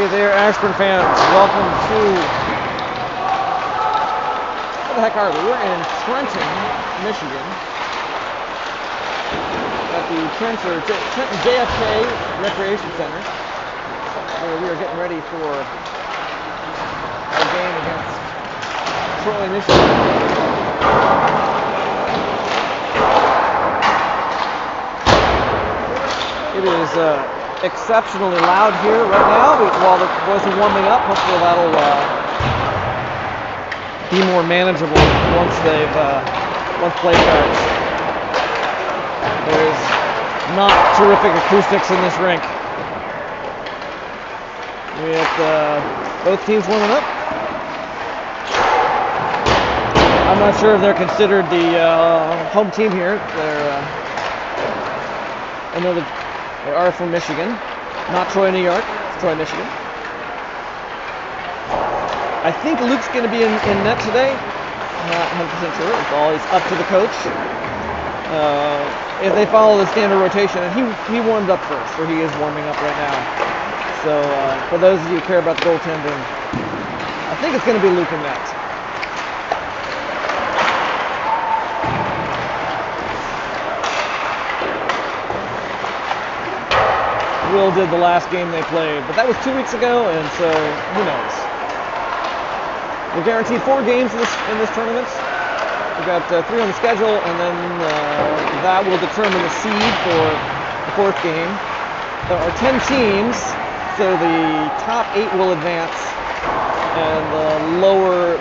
Hey there, Ashburn fans. Welcome to... Where the heck are we? We're in Trenton, Michigan. At the Trenton JFK Recreation Center, where we are getting ready for our game against Troy, Michigan. It is exceptionally loud here right now while the boys are warming up. Hopefully that'll be more manageable once play starts. There's not terrific acoustics in this rink. We have both teams warming up. I'm not sure if they're considered the home team here. I know that they are from Michigan, not Troy, New York. It's Troy, Michigan. I think Luke's going to be in net today. Not 100% sure. It's always up to the coach. If they follow the standard rotation, and he warmed up first, or he is warming up right now. So for those of you who care about the goaltending, I think it's going to be Luke in net. Will did the last game they played, but that was 2 weeks ago, and so who knows? We're guaranteed 4 games in this tournament. We've got 3 on the schedule, and then that will determine the seed for the 4th game. There are 10 teams, so the top 8 will advance, and the lower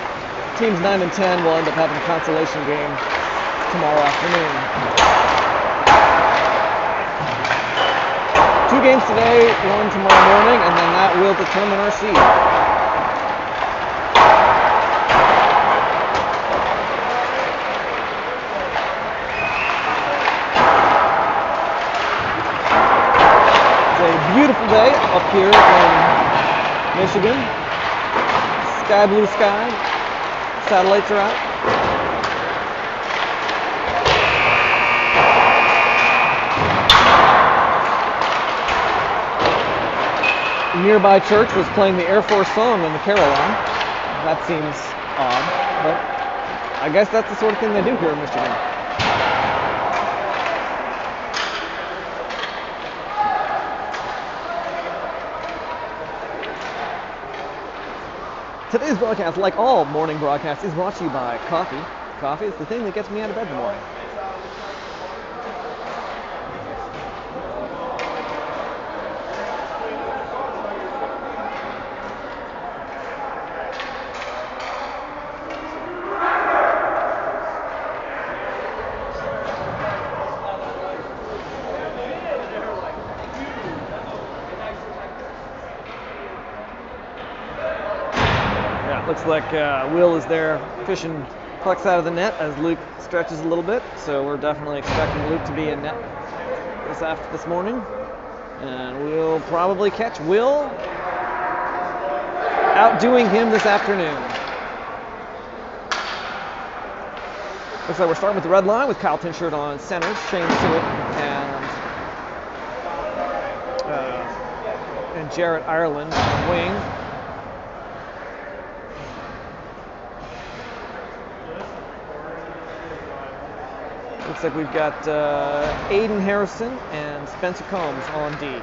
teams 9 and 10 will end up having a consolation game tomorrow afternoon. 2 games today, 1 tomorrow morning, and then that will determine our seed. It's a beautiful day up here in Michigan. Sky blue sky. Satellites are out. A nearby church was playing the Air Force song on the Caroline. That seems odd, but I guess that's the sort of thing they do here in Michigan. Today's broadcast, like all morning broadcasts, is brought to you by coffee. Coffee is the thing that gets me out of bed in the morning. Looks like Will is there fishing pucks out of the net as Luke stretches a little bit. So we're definitely expecting Luke to be in net this morning. And we'll probably catch Will outdoing him this afternoon. Looks like we're starting with the red line with Kyle Tinshert on center, Shane Stewart, and Jarrett Ireland on wing. Looks like we've got Aiden Harrison and Spencer Combs on D.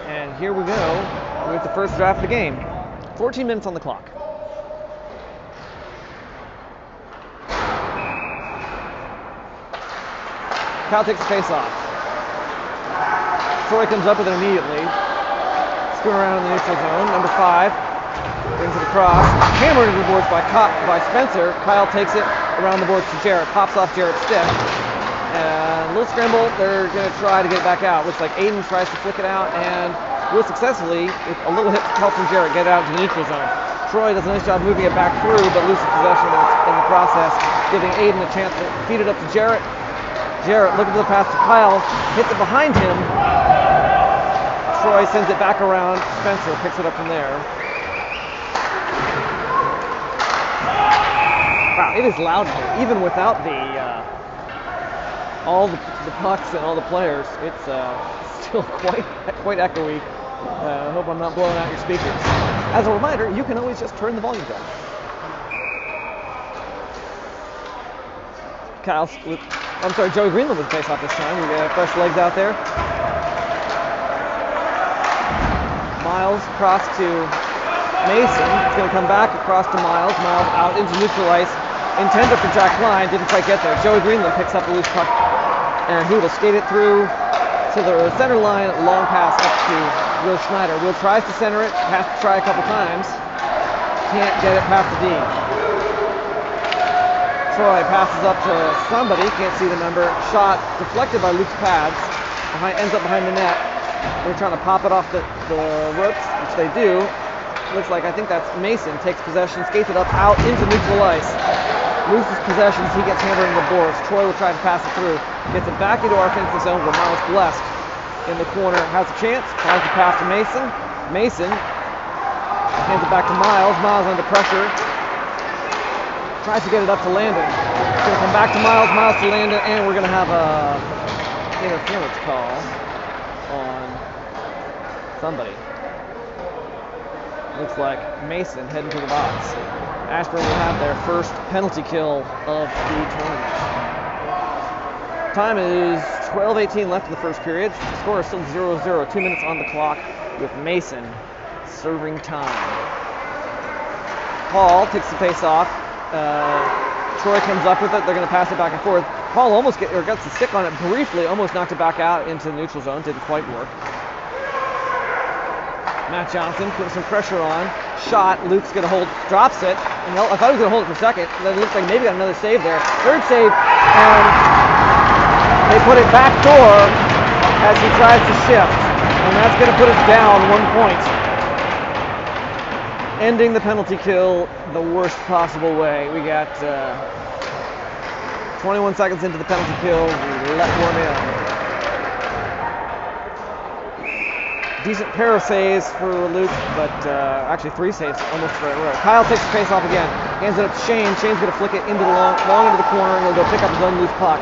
And here we go with the first draft of the game. 14 minutes on the clock. Kyle takes the face off. Troy comes up with it immediately. Screwing around in the neutral zone. Number 5 brings it across. Hammered into the boards by Spencer. Kyle takes it around the boards to Jarrett, pops off Jarrett's stick, and a little scramble. They're going to try to get it back out. Looks like Aiden tries to flick it out and will successfully, with a little help from Jarrett, get it out into the neutral zone. Troy does a nice job moving it back through, but loses possession in the process, giving Aiden a chance to feed it up to Jarrett. Jarrett looking for the pass to Kyle, hits it behind him. Troy sends it back around. Spencer picks it up from there. Wow, it is loud here, even without all the pucks and all the players. It's still quite echoey. I hope I'm not blowing out your speakers. As a reminder, you can always just turn the volume down. Joey Greenland with the face off this time. We got fresh legs out there. Miles across to Mason. It's going to come back across to Miles. Miles out into neutral ice. Intended for Jack Klein. Didn't quite get there. Joey Greenland picks up the loose puck. And he will skate it through to the center line. Long pass up to Will Schneider. Will tries to center it. Has to try a couple times. Can't get it past the D. Troy passes up to somebody, can't see the number. Shot deflected by Luke's pads. Ends up behind the net. They're trying to pop it off the ropes, which they do. Looks like, I think that's Mason. Takes possession, skates it up out into neutral ice. Loses possession, he gets hammered into the boards. Troy will try to pass it through. Gets it back into our offensive zone where Miles Blessed in the corner has a chance. Tries to pass to Mason. Mason hands it back to Miles. Miles under pressure. Tries to get it up to Landon. It's going to come back to Miles, Miles to Landon, and we're going to have a interference call on somebody. Looks like Mason heading to the box. Ashburn will have their first penalty kill of the tournament. Time is 12:18 left in the first period. The score is still 0-0. 2 minutes on the clock with Mason serving time. Paul takes the face off. Troy comes up with it. They're going to pass it back and forth. Paul almost gets the stick on it briefly, almost knocked it back out into the neutral zone. Didn't quite work. Matt Johnson putting some pressure on. Shot. Luke's going to hold. Drops it. And I thought he was going to hold it for a second. Then it looks like maybe got another save there. Third save. And they put it back door as he tries to shift. And that's going to put us down 1 point. Ending the penalty kill the worst possible way. We got 21 seconds into the penalty kill. We let one in. Decent pair of saves for Luke, but actually 3 saves almost right in a row. Kyle takes the face off again. Hands it up to Shane. Shane's going to flick it into the long into the corner, and he'll go pick up his own loose puck.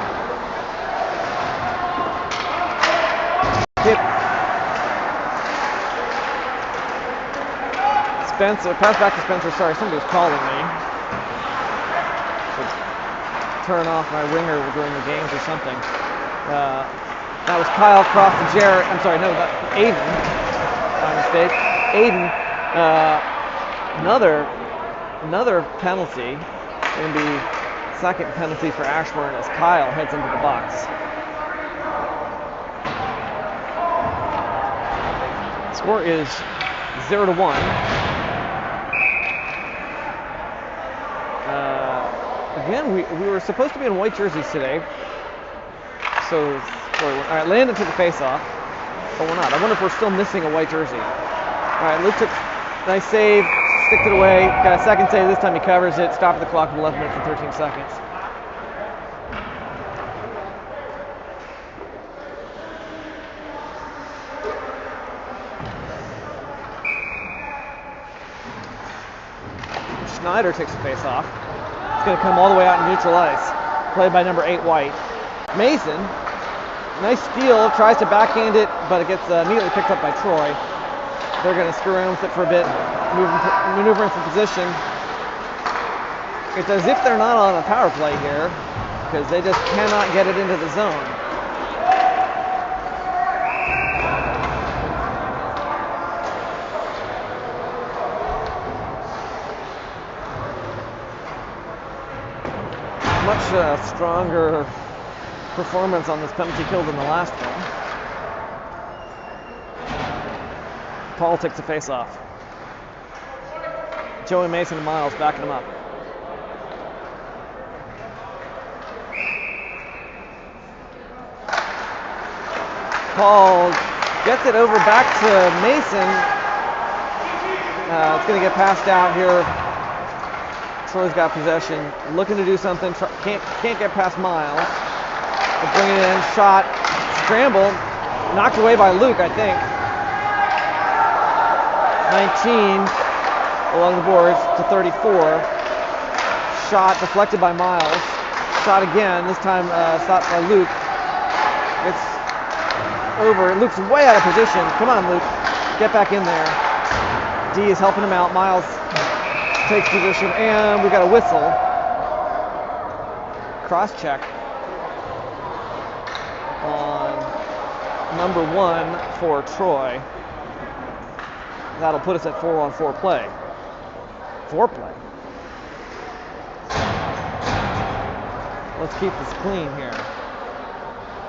Spencer, pass back to Spencer. Sorry, somebody was calling me. Should turn off my ringer during the games or something. That was Kyle across to Jarrett. I'm sorry, no, Aiden. My mistake. Aiden. Another penalty. Going to be second penalty for Ashburn as Kyle heads into the box. Score is 0-1. Again, we were supposed to be in white jerseys today. So, all right, Landon took the face off. But we're not. I wonder if we're still missing a white jersey. All right, Luke took nice save, sticked it away. Got a second save. This time he covers it. Stopped the clock with 11 minutes and 13 seconds. Schneider takes the face off. It's going to come all the way out in neutral ice. Played by number 8, White. Mason, nice steal, tries to backhand it, but it gets immediately picked up by Troy. They're going to screw around with it for a bit, maneuvering for position. It's as if they're not on a power play here, because they just cannot get it into the zone. Much stronger performance on this penalty kill than the last one. Paul takes the face off. Joey Mason and Miles backing him up. Paul gets it over back to Mason. It's going to get passed out here. Troy's got possession, looking to do something, can't get past Miles. They'll bring it in, shot, scramble, knocked away by Luke, I think. 19 along the boards to 34. Shot deflected by Miles. Shot again, this time stopped by Luke. It's over. Luke's way out of position. Come on, Luke. get back in there. D is helping him out. Miles takes position, and we got a whistle. Cross check on number 1 for Troy. That'll put us at 4-on-4 play. 4 play. Let's keep this clean here.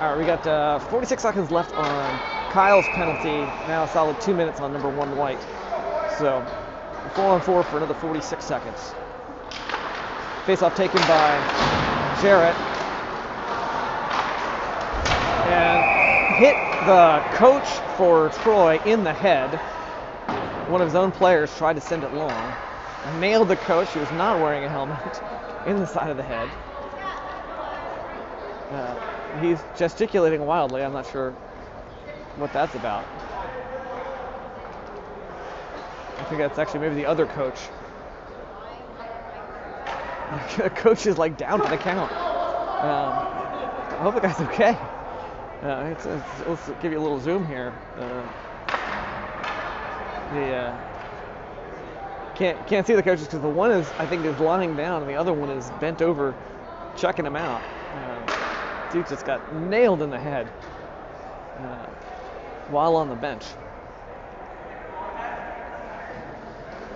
All right, we got 46 seconds left on Kyle's penalty. Now a solid 2 minutes on number 1 White. So 4-on-4 for another 46 seconds. Face-off taken by Jarrett. And hit the coach for Troy in the head. One of his own players tried to send it long. Nailed the coach, who was not wearing a helmet, in the side of the head. He's gesticulating wildly. I'm not sure what that's about. I think that's actually maybe the other coach. The coach is like down for the count. I hope the guy's okay. Let's give you a little zoom here. Can't see the coaches because the one is, I think, is lying down and the other one is bent over checking him out. Dude just got nailed in the head while on the bench.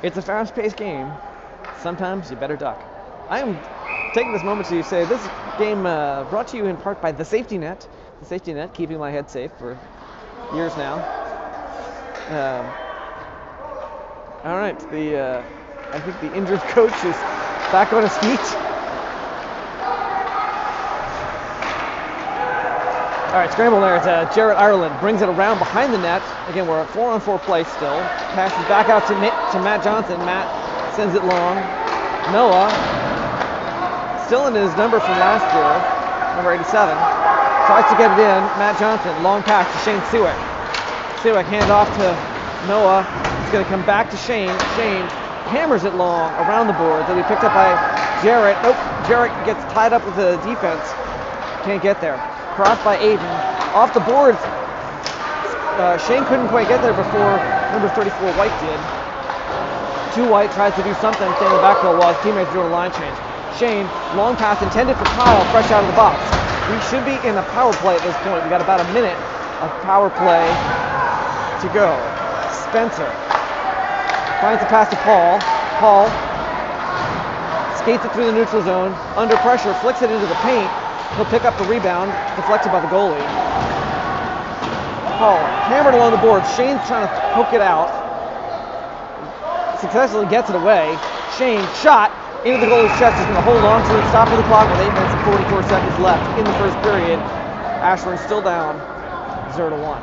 It's a fast-paced game. Sometimes you better duck. I am taking this moment to say this game brought to you in part by the Safety Net. The Safety Net, keeping my head safe for years now. All right, I think the injured coach is back on his feet. All right, scramble there. It's Jarrett Ireland brings it around behind the net. Again, we're at 4-on-4 play still. Passes back out to Matt Johnson. Matt sends it long. Noah, still in his number from last year, number 87. Tries to get it in. Matt Johnson, long pass to Shane Sewick. Sewick hand off to Noah. It's going to come back to Shane. Shane hammers it long around the board. That'll be picked up by Jarrett. Nope, Jarrett gets tied up with the defense. Can't get there. Crossed by Aiden. Off the boards. Shane couldn't quite get there before number 34 White did. 2 White tries to do something, staying in the backfield while his teammates doing a line change. Shane, long pass intended for Kyle, fresh out of the box. We should be in a power play at this point. We got about a minute of power play to go. Spencer finds the pass to Paul. Paul skates it through the neutral zone. Under pressure, flicks it into the paint. He'll pick up the rebound, deflected by the goalie. Paul hammered along the board. Shane's trying to poke it out. Successfully gets it away. Shane shot into the goalie's chest. He's going to hold on to it. Stop the clock with 8 minutes and 44 seconds left in the first period. Ashburn still down 0-1.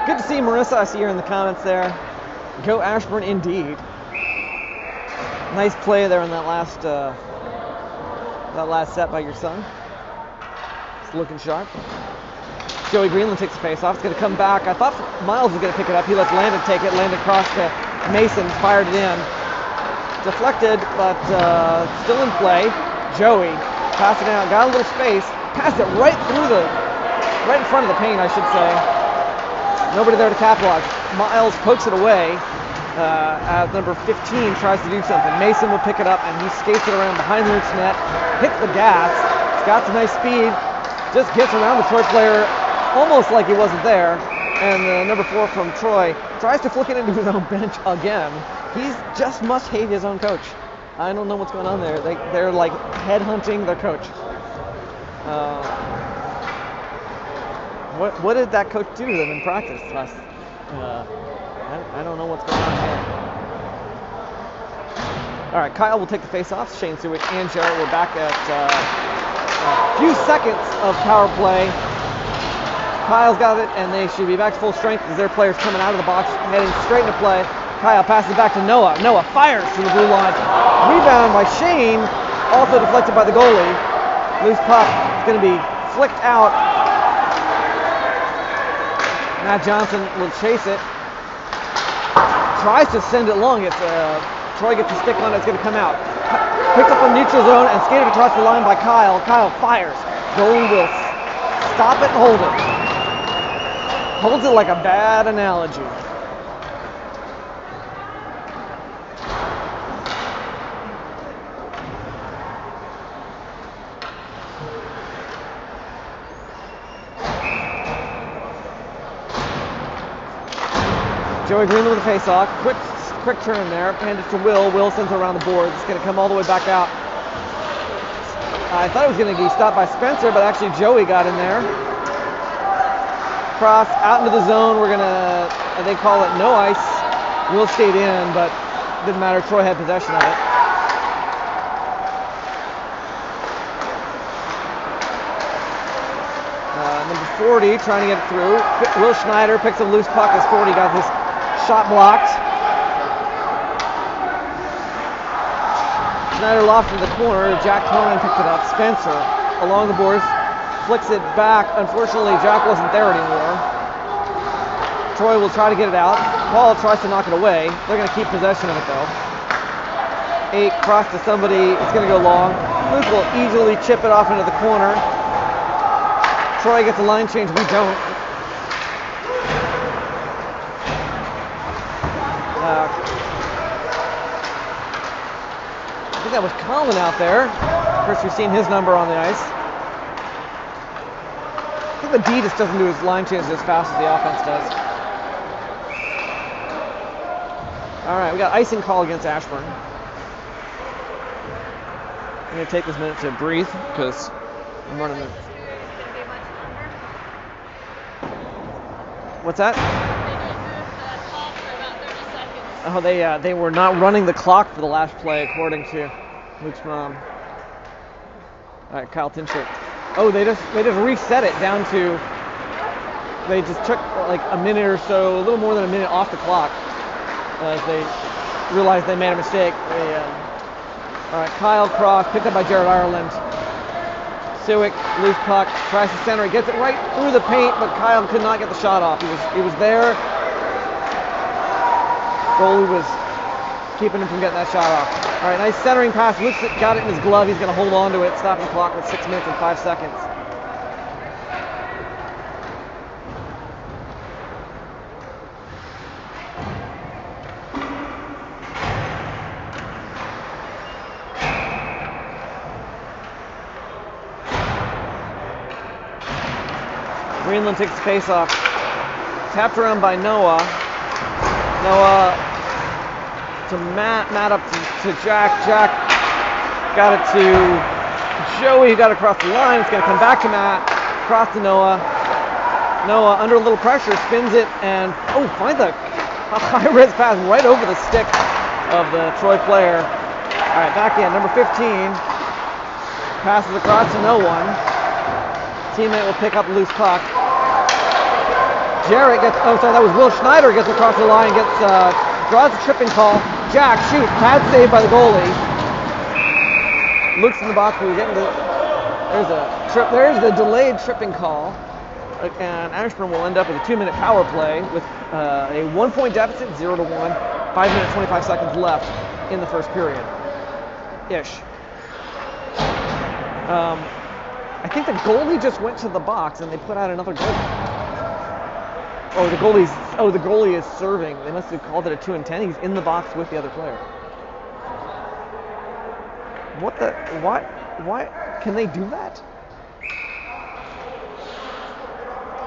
Good to see Marissa. I see her in the comments there. Go Ashburn indeed. Nice play there in that last set by your son. It's looking sharp. Joey Greenland takes the face off. It's going to come back. I thought Miles was going to pick it up. He lets Landon take it. Landon crossed to Mason, fired it in. Deflected, but still in play. Joey passed it out. Got a little space. Passed it right in front of the paint, I should say. Nobody there to capitalize. Miles pokes it away as number 15 tries to do something. Mason will pick it up and he skates it around behind the Roots net, hits the gas. He's got some nice speed, just gets around the Troy player almost like he wasn't there. And number 4 from Troy tries to flick it into his own bench again. He's just must hate his own coach. I don't know what's going on there. They're like headhunting their coach. What did that coach do to them in practice? I don't know what's going on here. All right, Kyle will take the face-off. Shane Sewick and Jarrett were back at a few seconds of power play. Kyle's got it, and they should be back to full strength as their players coming out of the box, heading straight into play. Kyle passes back to Noah. Noah fires to the blue line. Rebound by Shane, also deflected by the goalie. Loose puck is going to be flicked out. Matt Johnson will chase it. Tries to send it long. Troy gets a stick on it. It's going to come out. Picked up on neutral zone and skated across the line by Kyle. Kyle fires. Goalie will stop it and hold it. Holds it like a bad analogy. Joey Greenland with a face-off. Quick turn there. Handed to Will. Will sends it around the boards. It's going to come all the way back out. I thought it was going to be stopped by Spencer, but actually Joey got in there. Cross out into the zone. We're going to, they call it no ice. Will stayed in, but didn't matter. Troy had possession of it. Number 40 trying to get it through. Will Schneider picks up loose puck as 40 got his shot blocked. Schneider lofted in the corner. Jack Conan picked it up. Spencer along the boards flicks it back. Unfortunately, Jack wasn't there anymore. Troy will try to get it out. Paul tries to knock it away. They're going to keep possession of it though. 8 cross to somebody. It's going to go long. Luke will easily chip it off into the corner. Troy gets a line change. We don't. I think that was Colin out there. Of course, we've seen his number on the ice. I think the D just doesn't do his line changes as fast as the offense does. All right, we got icing call against Ashburn. I'm going to take this minute to breathe because I'm running the... What's that? Oh, they were not running the clock for the last play, according to Luke's mom. All right, Kyle Tinchett. Oh, they just reset it down to. They just took like a minute or so, a little more than a minute off the clock, as they realized they made a mistake. All right, Kyle Cross picked up by Jared Ireland. Siwick, loose puck, tries to center it, gets it right through the paint, but Kyle could not get the shot off. He was there. Goalie was keeping him from getting that shot off. All right, nice centering pass. Luke's got it in his glove. He's going to hold on to it, stopping the clock with 6 minutes and 5 seconds. Greenland takes the face off. Tapped around by Noah. Noah to Matt. Matt up to Jack. Jack got it to Joey, who got across the line. It's going to come back to Matt. Across to Noah. Noah, under a little pressure, spins it and, find a high-risk pass right over the stick of the Troy player. All right, back in. Number 15 passes across to no one. Teammate will pick up a loose puck. Jarrett gets, that was Will Schneider gets across the line, draws a tripping call. Jack shoots, pad save by the goalie. Looks in the box, we're getting there's the delayed tripping call. And Ashburn will end up with a 2-minute power play with a 1-point deficit, 0-1, 5 minutes, 25 seconds left in the first period. Ish. I think the goalie just went to the box and they put out another goal. The goalie is serving. They must have called it a 2-10. He's in the box with the other player. Why can they do that?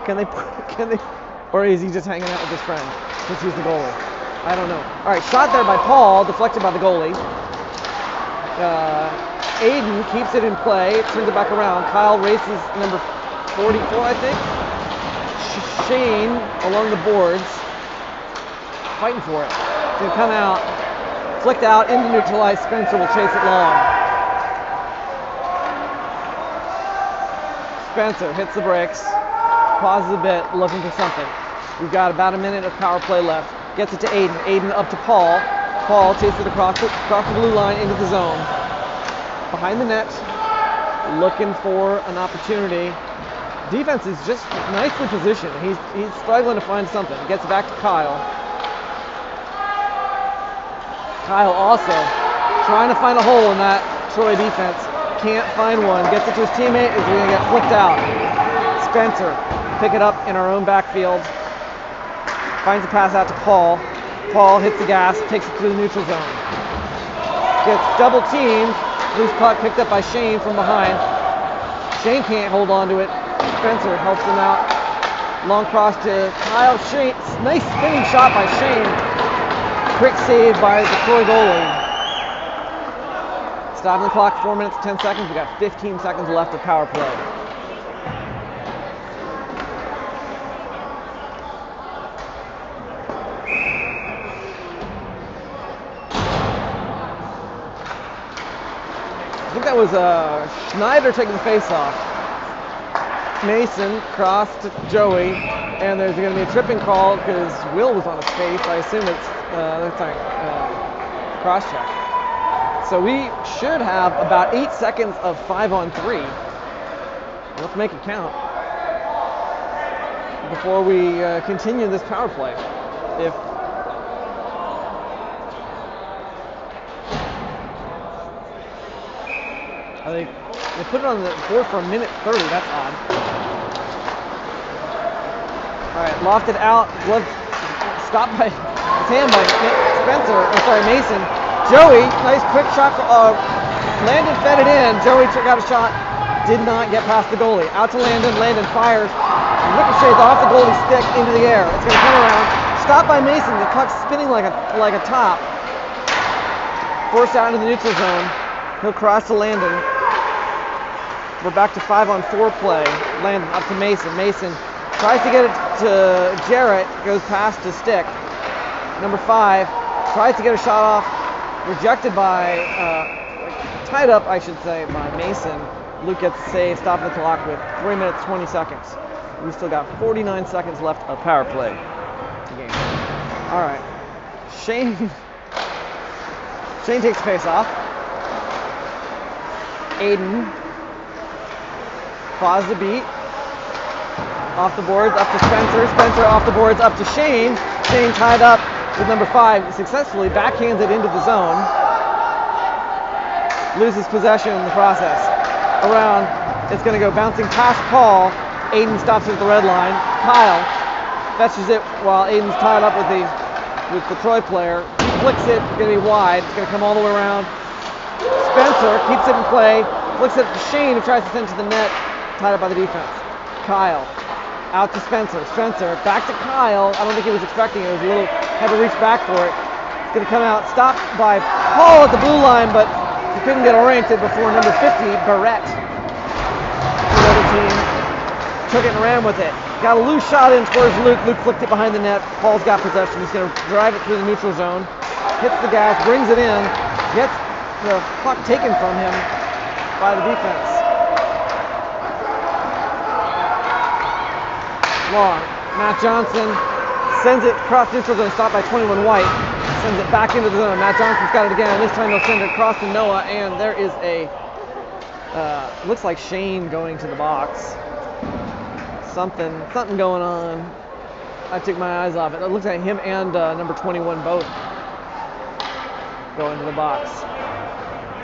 Can they, or is he just hanging out with his friend since he's the goalie? I don't know. All right, shot there by Paul, deflected by the goalie. Aiden keeps it in play, turns it back around. Kyle races number 44, I think. Shane along the boards, fighting for it. It's going to come out, flicked out into neutralized. Spencer will chase it long. Spencer hits the brakes, pauses a bit, looking for something. We've got about a minute of power play left. Gets it to Aiden. Aiden up to Paul. Paul chases it across the blue line into the zone. Behind the net, looking for an opportunity. Defense is just nicely positioned. He's struggling to find something. Gets back to Kyle. Kyle also trying to find a hole in that Troy defense. Can't find one. Gets it to his teammate. Is going to get flipped out. Spencer, pick it up in our own backfield. Finds a pass out to Paul. Paul hits the gas, takes it through the neutral zone. Gets double teamed. Loose puck picked up by Shane from behind. Shane can't hold on to it. Spencer helps him out. Long cross to Kyle. Shane, nice spinning shot by Shane. Quick save by the Troy goalie. Stopping the clock, 4 minutes, 10 seconds. We got 15 seconds left of power play. I think that was Schneider taking the face off. Mason cross to Joey, and there's going to be a tripping call because Will was on his face. I assume it's cross check. So we should have about 8 seconds of 5-on-3. Let's make it count before we continue this power play. If they put it on the board for 1:30, that's odd. All right, lofted out, glove stopped by his hand by Mason. Joey, nice quick shot. Landon fed it in. Joey got a shot. Did not get past the goalie. Out to Landon. Landon fires. Ricochets off the goalie's stick into the air. It's going to come around. Stopped by Mason. The puck's spinning like a top. Forced out into the neutral zone. He'll cross to Landon. We're back to 5-on-4 play. Landon up to Mason. Mason tries to get it to Jarrett. Goes past his stick. Number 5 tries to get a shot off. Rejected by, tied up, I should say, by Mason. Luke gets the save, stopping the clock with 3 minutes, 20 seconds. We still got 49 seconds left of power play game. All right. Shane takes the face off. Aiden pauses the beat. Off the boards, up to Spencer. Spencer off the boards, up to Shane. Shane tied up with number 5, successfully backhands it into the zone. Loses possession in the process. Around, it's going to go bouncing past Paul. Aiden stops it at the red line. Kyle fetches it while Aiden's tied up with the Troy player. Flicks it, going to be wide. It's going to come all the way around. Spencer keeps it in play. Flicks it to Shane, who tries to send it to the net. Tied up by the defense. Kyle out to Spencer. Spencer back to Kyle. I don't think he was expecting it. It was had to reach back for it. It's going to come out. Stopped by Paul at the blue line, but he couldn't get oriented before number 50, Barrett. The other team took it and ran with it. Got a loose shot in towards Luke. Luke flicked it behind the net. Paul's got possession. He's going to drive it through the neutral zone. Hits the gas, brings it in, gets the puck taken from him by the defense. Long. Matt Johnson sends it across neutral zone, stopped by 21 White. Sends it back into the zone. Matt Johnson's got it again. This time he'll send it across to Noah, and there is a looks like Shane going to the box. Something going on. I took my eyes off it. It looks like him and number 21 both going to the box.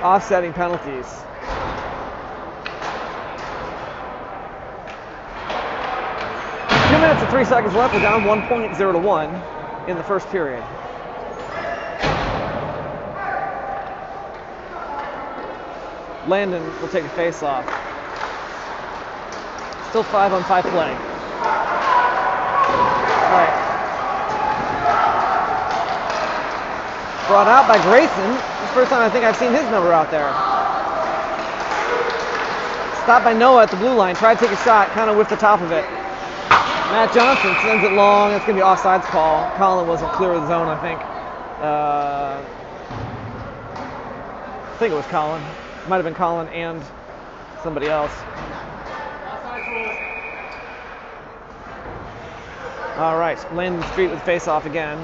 Offsetting penalties. 2 minutes and 3 seconds left. We're down 1-0 in the first period. Landon will take a face-off. Still 5-on-5 play. All right. Brought out by Grayson. It's the first time I think I've seen his number out there. Stopped by Noah at the blue line. Tried to take a shot, kind of whiffed the top of it. Matt Johnson sends it long. It's going to be offsides call. Colin wasn't clear of the zone, I think. I think it was Colin. Might have been Colin and somebody else. All right, Landon Street with face-off again.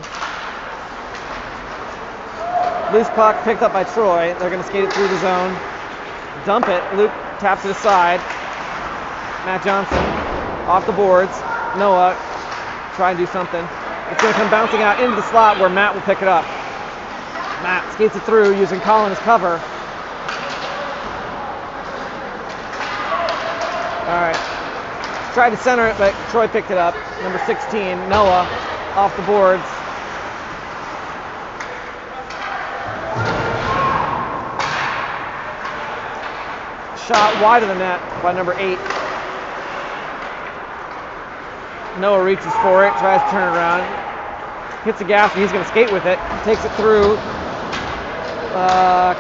Loose puck picked up by Troy. They're going to skate it through the zone. Dump it. Luke taps it aside. Matt Johnson off the boards. Noah try and do something. It's going to come bouncing out into the slot where Matt will pick it up. Matt skates it through using Colin as cover. Tried to center it, but Troy picked it up. Number 16, Noah, off the boards. Shot wide of the net by number 8. Noah reaches for it, tries to turn it around. Hits the gas, and he's going to skate with it. Takes it through.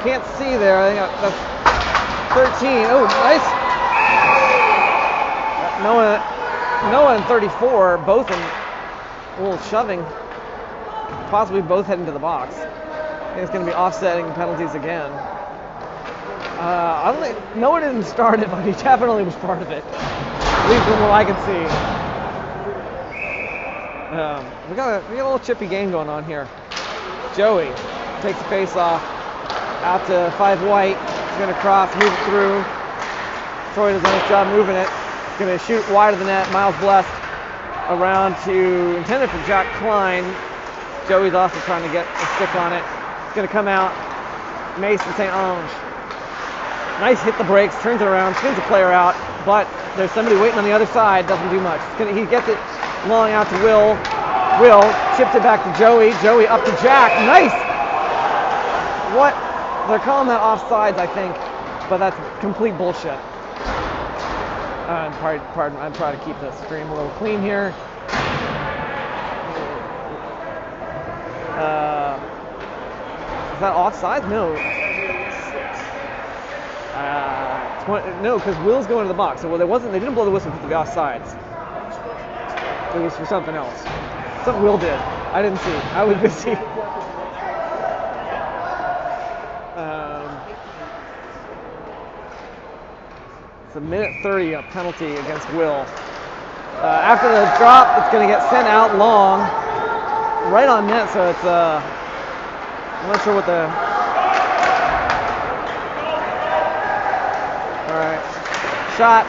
Can't see there. I think that's 13. Oh, nice. Noah and 34, both in a little shoving. Possibly both heading to the box. I think it's going to be offsetting penalties again. I don't think Noah didn't start it, but he definitely was part of it. At least from what I can see. We got a little chippy game going on here. Joey takes the face off. Out to 5 white. He's going to cross, move it through. Troy does a nice job moving it. He's going to shoot wide of the net. Miles Blessed around to intended for Jack Klein. Joey's also trying to get a stick on it. It's going to come out. Mason St. Ange. Nice hit the brakes, turns it around, spins the player out, but there's somebody waiting on the other side, doesn't do much. He gets it long out to Will. Will chips it back to Joey. Joey up to Jack. Nice! What? They're calling that offsides, I think, but that's complete bullshit. Pardon, I'm trying to keep the stream a little clean here. Is that offsides? No. No, because Will's going to the box. So they didn't blow the whistle for the offsides. It was for something else. Something Will did. I didn't see. I was busy. It's a minute 30 of penalty against Will. After the drop, it's going to get sent out long, right on net. So it's I'm not sure what the. All right, shot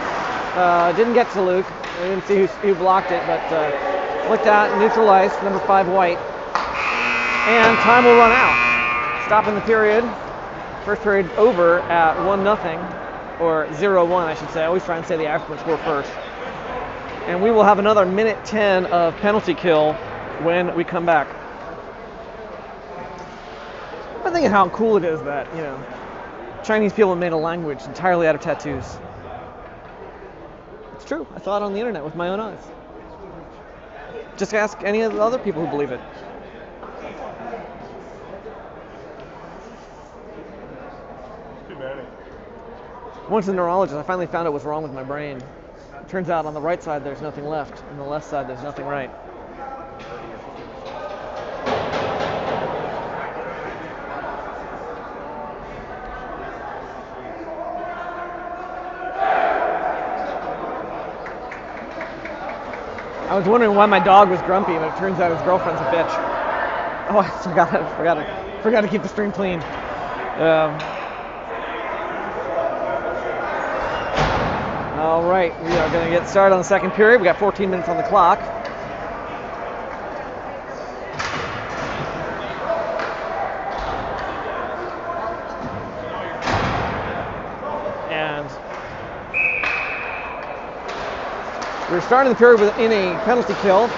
didn't get to Luke. I didn't see who blocked it, but flicked out, neutralized, number 5 white, and time will run out. Stopping the period. First period over at 1-0, or 0-1, I should say. I always try and say the Ashburn score first. And we will have another minute 10 of penalty kill when we come back. I'm thinking how cool it is that, you know, Chinese people have made a language entirely out of tattoos. It's true. I saw it on the internet with my own eyes. Just ask any of the other people who believe it. I went to the neurologist. I finally found out what's wrong with my brain. It turns out on the right side there's nothing left. On the left side there's nothing right. I was wondering why my dog was grumpy, but it turns out his girlfriend's a bitch. Oh, I forgot to keep the stream clean. All right, we are going to get started on the second period. We got 14 minutes on the clock. And we're starting the period in a penalty kill.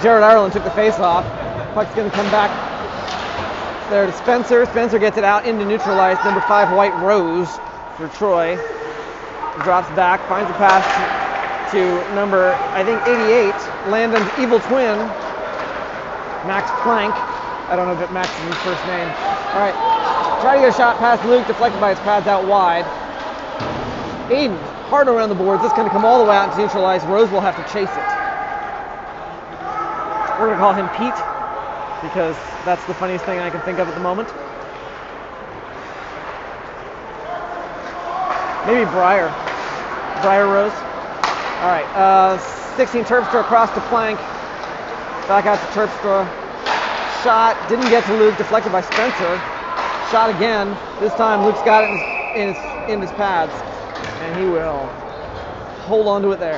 Jared Ireland took the face off. Puck's going to come back there to Spencer. Spencer gets it out into neutralized. Number 5 White Rose for Troy. Drops back, finds a pass to number, I think, 88, Landon's evil twin, Max Plank. I don't know if Max is his first name. All right, try to get a shot past Luke, deflected by his pads out wide. Aiden, hard around the boards. This is going to come all the way out to neutralize. Rose will have to chase it. We're going to call him Pete, because that's the funniest thing I can think of at the moment. Maybe Briar Rose. All right, 16 Terpstra across to Plank. Back out to Terpstra. Shot, didn't get to Luke, deflected by Spencer. Shot again. This time Luke's got it in his pads, and he will hold on to it there.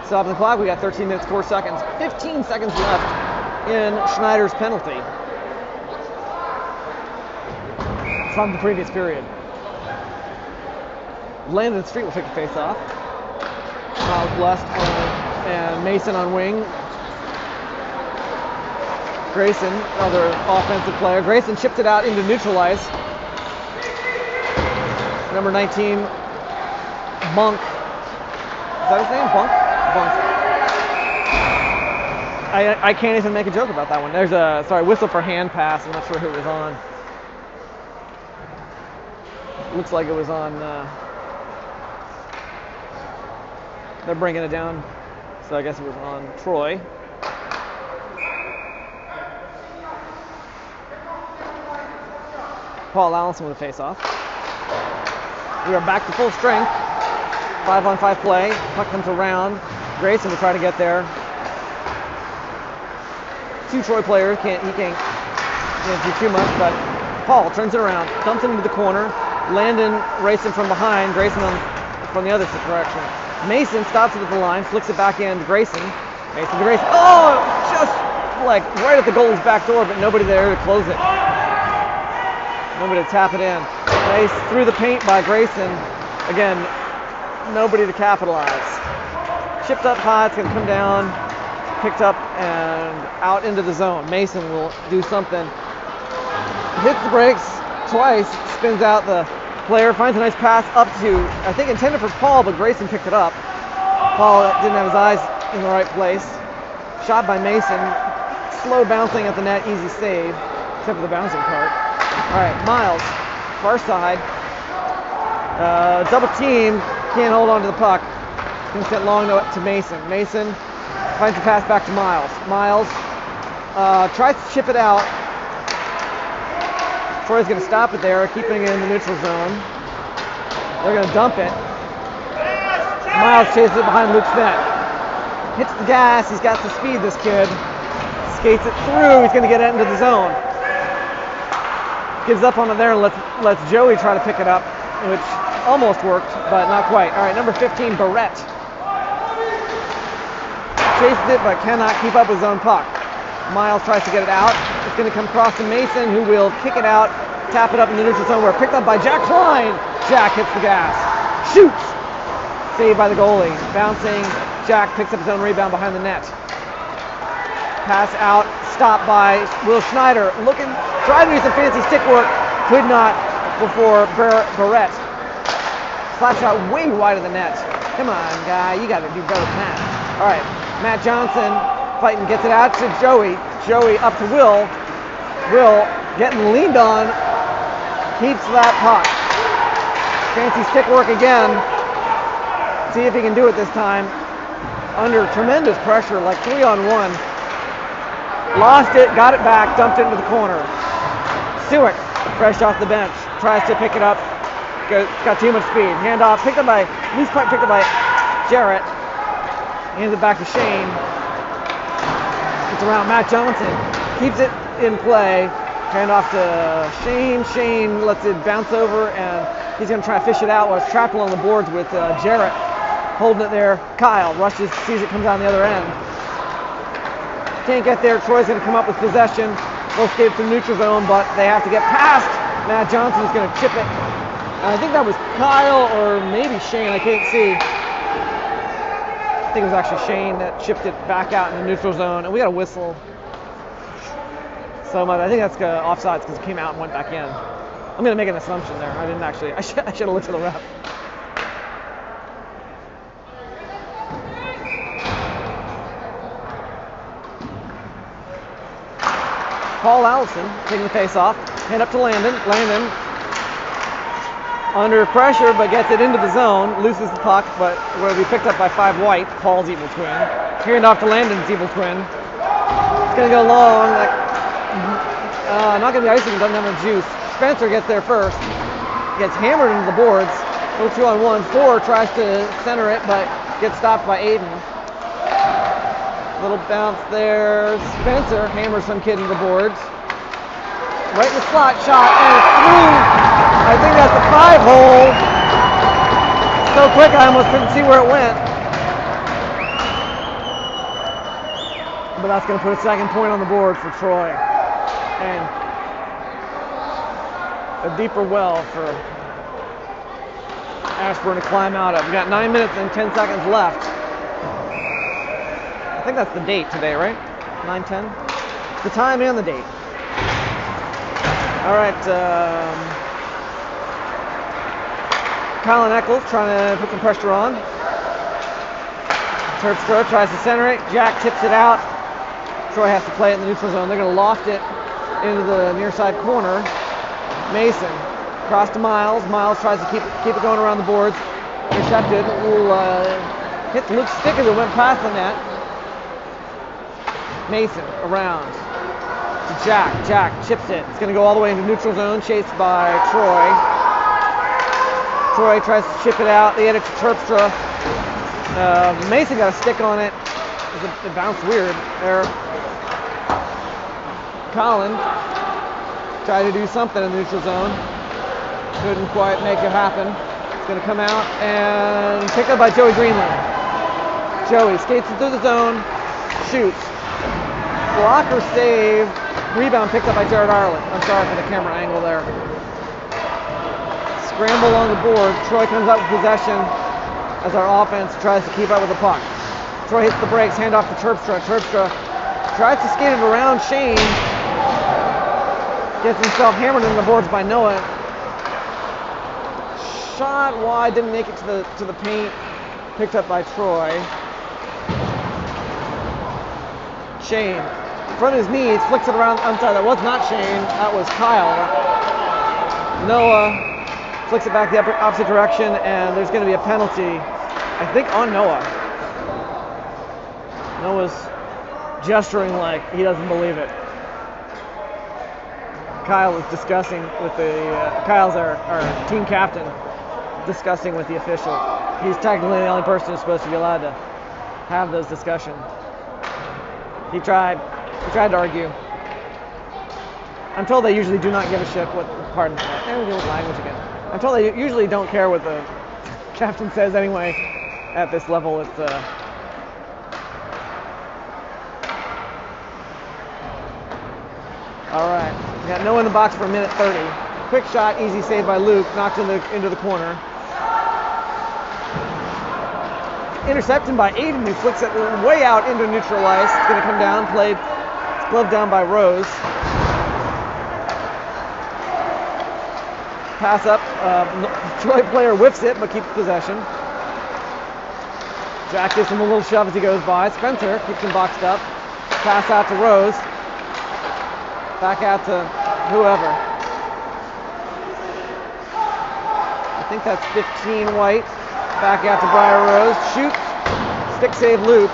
Stop the clock, we got 13 minutes, 4 seconds. 15 seconds left in Schneider's penalty from the previous period. Landon Street will take the face off. Miles Blessed and Mason on wing. Grayson, other offensive player. Grayson chipped it out into neutral ice. Number 19, Monk. Is that his name? Bunk? I can't even make a joke about that one. There's a, whistle for hand pass. I'm not sure who it was on. Looks like it was on, they're bringing it down. So I guess it was on Troy. Paul Allison with a face-off. We are back to full strength. 5-on-5 play. Puck comes around. Grayson will try to get there. Two Troy players. He can't do too much, but Paul turns it around, dumps it into the corner. Landon racing from behind. Grayson from the other direction. Mason stops it at the line, flicks it back in to Grayson. Mason to Grayson. Oh, just like right at the goalie's back door, but nobody there to close it. Nobody to tap it in. Nice through the paint by Grayson. Again, nobody to capitalize. Chipped up high, it's going to come down, picked up and out into the zone. Mason will do something. Hits the brakes twice, spins out the player, finds a nice pass up to, I think intended for Paul, but Grayson picked it up. Paul didn't have his eyes in the right place. Shot by Mason, slow bouncing at the net, easy save, except for the bouncing part. All right, Miles, far side, double team, can't hold on to the puck. Going to send long to Mason. Mason finds the pass back to Miles. Miles tries to chip it out. Troy's going to stop it there, keeping it in the neutral zone. They're going to dump it. Miles chases it behind Luke's net. Hits the gas. He's got some speed, this kid. Skates it through. He's going to get it into the zone. Gives up on it there and lets Joey try to pick it up, which almost worked, but not quite. All right, number 15, Barrett. Chases it, but cannot keep up with his own puck. Miles tries to get it out. It's going to come across to Mason, who will kick it out, tap it up in the neutral zone, where picked up by Jack Klein. Jack hits the gas. Shoots! Saved by the goalie. Bouncing, Jack picks up his own rebound behind the net. Pass out, stopped by Will Schneider. Tried to do some fancy stick work, could not before Barrett. Flat shot way wide of the net. Come on, guy, you got to do better than that. All right, Matt Johnson fighting, gets it out to Joey. Joey up to Will. Will getting leaned on, keeps that puck. Fancy stick work again. See if he can do it this time. Under tremendous pressure, like 3-on-1. Lost it, got it back, dumped it into the corner. Stewart, fresh off the bench, tries to pick it up. Got too much speed. Handoff, loose puck picked up by Jarrett. Hands it back to Shane. It's around Matt Johnson. Keeps it in play. Hand off to Shane. Shane lets it bounce over, and he's going to try to fish it out while it's trapped along the boards with Jarrett holding it there. Kyle rushes, sees it comes out on the other end. Can't get there. Troy's going to come up with possession. They'll skate through neutral zone, but they have to get past. Matt Johnson's going to chip it. I think that was Kyle or maybe Shane. I can't see. I think it was actually Shane that chipped it back out in the neutral zone, and we got a whistle. So much. I think that's offsides because it came out and went back in. I'm going to make an assumption there. I didn't actually. I should have looked at the ref. Paul Allison taking the face off. Hand up to Landon. Landon under pressure, but gets it into the zone. Loses the puck, but will be picked up by 5 White, Paul's evil twin. Hand off to Landon's evil twin. It's going to go long. Not going to be icing, doesn't have enough juice. Spencer gets there first. Gets hammered into the boards. Go 2-on-1. 4 tries to center it, but gets stopped by Aiden. Little bounce there. Spencer hammers some kid into the boards. Right in the slot, shot, and it's through. I think that's the 5-hole. So quick, I almost couldn't see where it went. But that's going to put a second point on the board for Troy. And a deeper well for Ashburn to climb out of. We got 9 minutes and 10 seconds left. I think that's the date today, right? 9:10. The time and the date. All right. Colin Eccles trying to put some pressure on. Terpstra tries to center it. Jack tips it out. Troy has to play it in the neutral zone. They're going to loft it into the near side corner. Mason across to Miles. Miles tries to keep it going around the boards. Intercepted. Hit Luke's stick as it went past the net. Mason around to Jack. Jack chips it. It's going to go all the way into neutral zone, chased by Troy. Troy tries to chip it out. They hit it to Terpstra. Mason got a stick on it. It bounced weird there. Colin tried to do something in the neutral zone. Couldn't quite make it happen. It's going to come out and picked up by Joey Greenland. Joey skates it through the zone, shoots. Blocker save. Rebound picked up by Jared Ireland. I'm sorry for the camera angle there. Scramble along the board. Troy comes up with possession as our offense tries to keep up with the puck. Troy hits the brakes, hand off to Terpstra. Terpstra tries to skate it around Shane. Gets himself hammered into the boards by Noah. Shot wide, didn't make it to the paint. Picked up by Troy. Shane, in front of his knees, flicks it around. I'm sorry, that was not Shane. That was Kyle. Noah flicks it back the opposite direction, and there's going to be a penalty, I think, on Noah. Noah's gesturing like he doesn't believe it. Kyle is discussing with Kyle's our team captain, discussing with the official. He's technically the only person who's supposed to be allowed to have those discussions. He tried to argue. I'm told they usually do not give a shit what, pardon, there we go with language again. I'm told they usually don't care what the captain says anyway. At this level, it's all right. We got Noah in the box for a minute 30. Quick shot, easy save by Luke, knocked into the corner. Intercepted by Aiden, who flicks it way out into neutral ice. It's going to come down, played, it's gloved down by Rose. Pass up, Troy player whiffs it, but keeps possession. Jack gives him a little shove as he goes by. Spencer keeps him boxed up. Pass out to Rose. Back out to whoever. I think that's 15 White. Back out to Briar Rose. Shoots. Stick save Luke.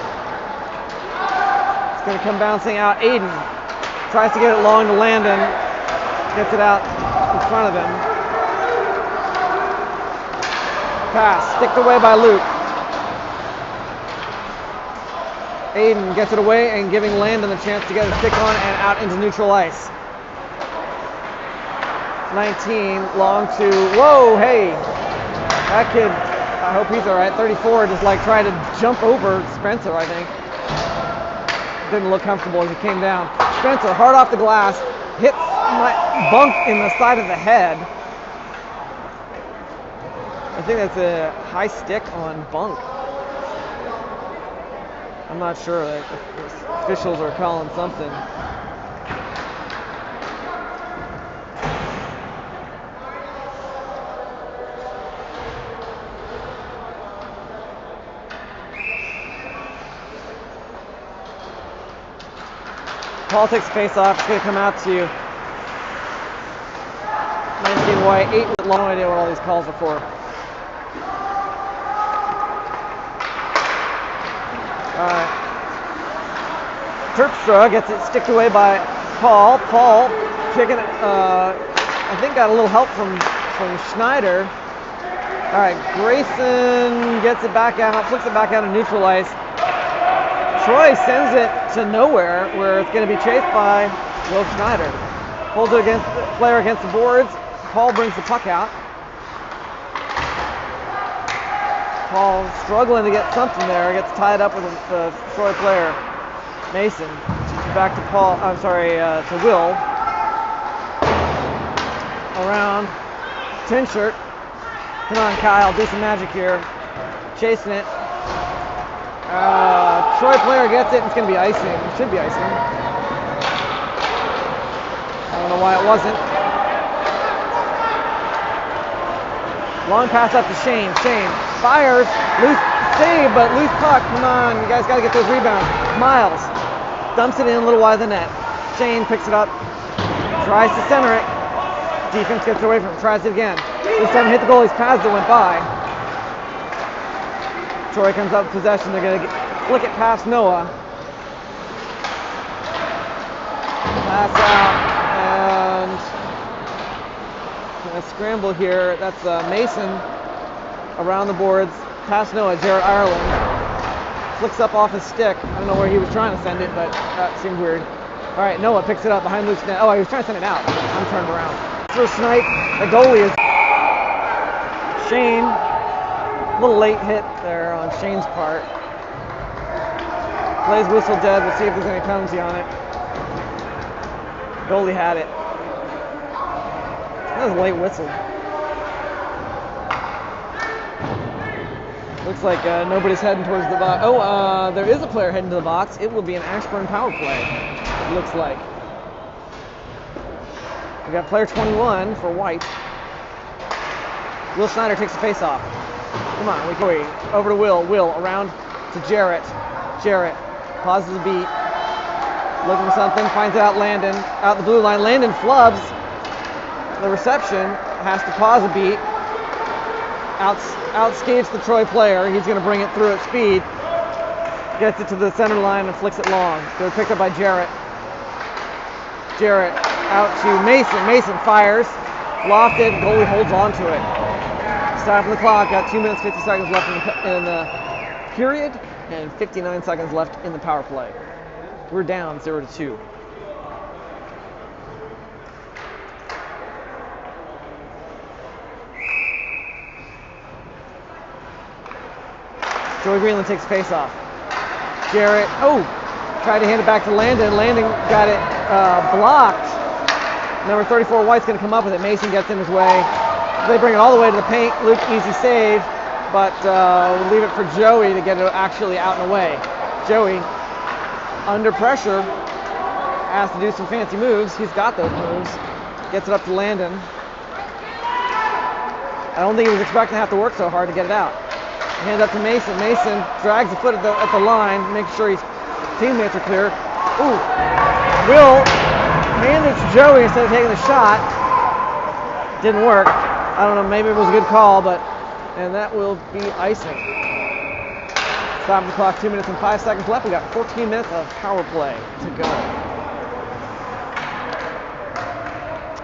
It's going to come bouncing out. Aiden tries to get it long to Landon. Gets it out in front of him. Pass. Sticked away by Luke. Aiden gets it away and giving Landon the chance to get a stick on and out into neutral ice. 19, long to, whoa, hey, that kid, I hope he's all right. 34 just like tried to jump over Spencer, I think. Didn't look comfortable as he came down. Spencer, hard off the glass, hits my bunk in the side of the head. I think that's a high stick on bunk. I'm not sure. The officials are calling something. Paul takes the face off. It's going to come out to 19 White, 8 with long. No idea what all these calls are for. Terpstra gets it sticked away by Paul. Paul picking it, I think got a little help from Schneider. All right, Grayson gets it back out, flicks it back out of neutral ice. Troy sends it to nowhere where it's going to be chased by Will Schneider. Holds it against the player against the boards. Paul brings the puck out. Paul struggling to get something there. Gets tied up with the Troy player. Mason back to Paul. I'm sorry, to Will. Around. Tinshirt Come on, Kyle, do some magic here. Chasing it. Troy player gets it. It's going to be icing. It should be icing. I don't know why it wasn't. Long pass up to Shane. Shane fires. Loose save, but loose puck. Come on, you guys got to get those rebounds. Miles dumps it in a little wide of the net. Shane picks it up. Tries to center it. Defense gets away from him. Tries it again. This time hit the goalie's pads that went by. Troy comes up with possession. They're going to flick it past Noah. Pass out. And a scramble here. That's Mason around the boards. Past Noah. Jared Ireland. Flicks up off his stick. I don't know where he was trying to send it, but that seemed weird. All right, Noah picks it up behind loose net. Oh, he was trying to send it out. I'm turned around. First snipe. The goalie is Shane. A little late hit there on Shane's part. Plays whistle dead. We'll see if there's any penalty on it. Goalie had it. That was a late whistle. Looks like nobody's heading towards the box. Oh, there is a player heading to the box. It will be an Ashburn power play, it looks like. We got player 21 for White. Will Schneider takes the face off. Come on, we over to Will. Will around to Jarrett. Jarrett pauses the beat. Looking for something, finds out Landon. Out the blue line. Landon flubs the reception. Has to pause a beat. Outskates the Troy player. He's going to bring it through at speed. Gets it to the center line and flicks it long. They're picked up by Jarrett. Jarrett out to Mason. Mason fires. Lofted. Goalie holds on to it. Stopping the clock. Got 2 minutes 50 seconds left in the period and 59 seconds left in the power play. We're down 0-2. Joey Greenland takes face off. Jarrett, tried to hand it back to Landon. Landon got it blocked. Number 34 White's going to come up with it. Mason gets in his way. They bring it all the way to the paint. Luke, easy save, but we'll leave it for Joey to get it actually out and away. Joey, under pressure, has to do some fancy moves. He's got those moves. Gets it up to Landon. I don't think he was expecting to have to work so hard to get it out. Hand up to Mason. Mason drags the foot at the line, making sure his teammates are clear. Will hand it to Joey instead of taking the shot. Didn't work. I don't know, maybe it was a good call, and that will be icing. Stop the clock, 2 minutes and 5 seconds left. We got 14 minutes of power play to go.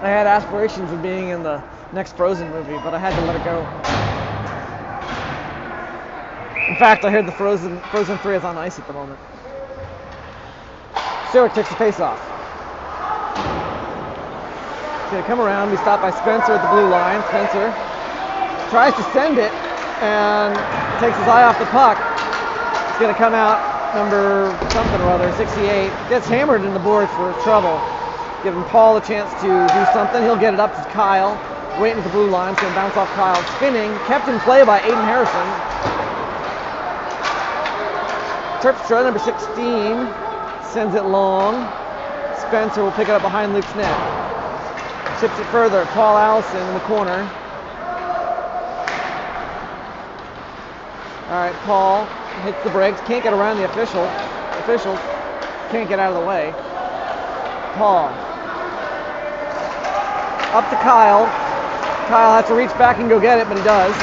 I had aspirations of being in the next Frozen movie, but I had to let it go. In fact, I heard the Frozen 3 is on ice at the moment. Stewart takes the face off. He's going to come around, be stopped by Spencer at the blue line. Spencer tries to send it and takes his eye off the puck. It's going to come out, number something or other, 68. Gets hammered in the boards for trouble. Giving Paul a chance to do something. He'll get it up to Kyle. Waiting at the blue line. It's going to bounce off Kyle. Spinning. Kept in play by Aiden Harrison. Terpstra, number 16, sends it long. Spencer will pick it up behind Luke's net. Chips it further. Paul Allison in the corner. All right, Paul hits the brakes. Can't get around the official. Officials can't get out of the way. Paul. Up to Kyle. Kyle has to reach back and go get it, but he does.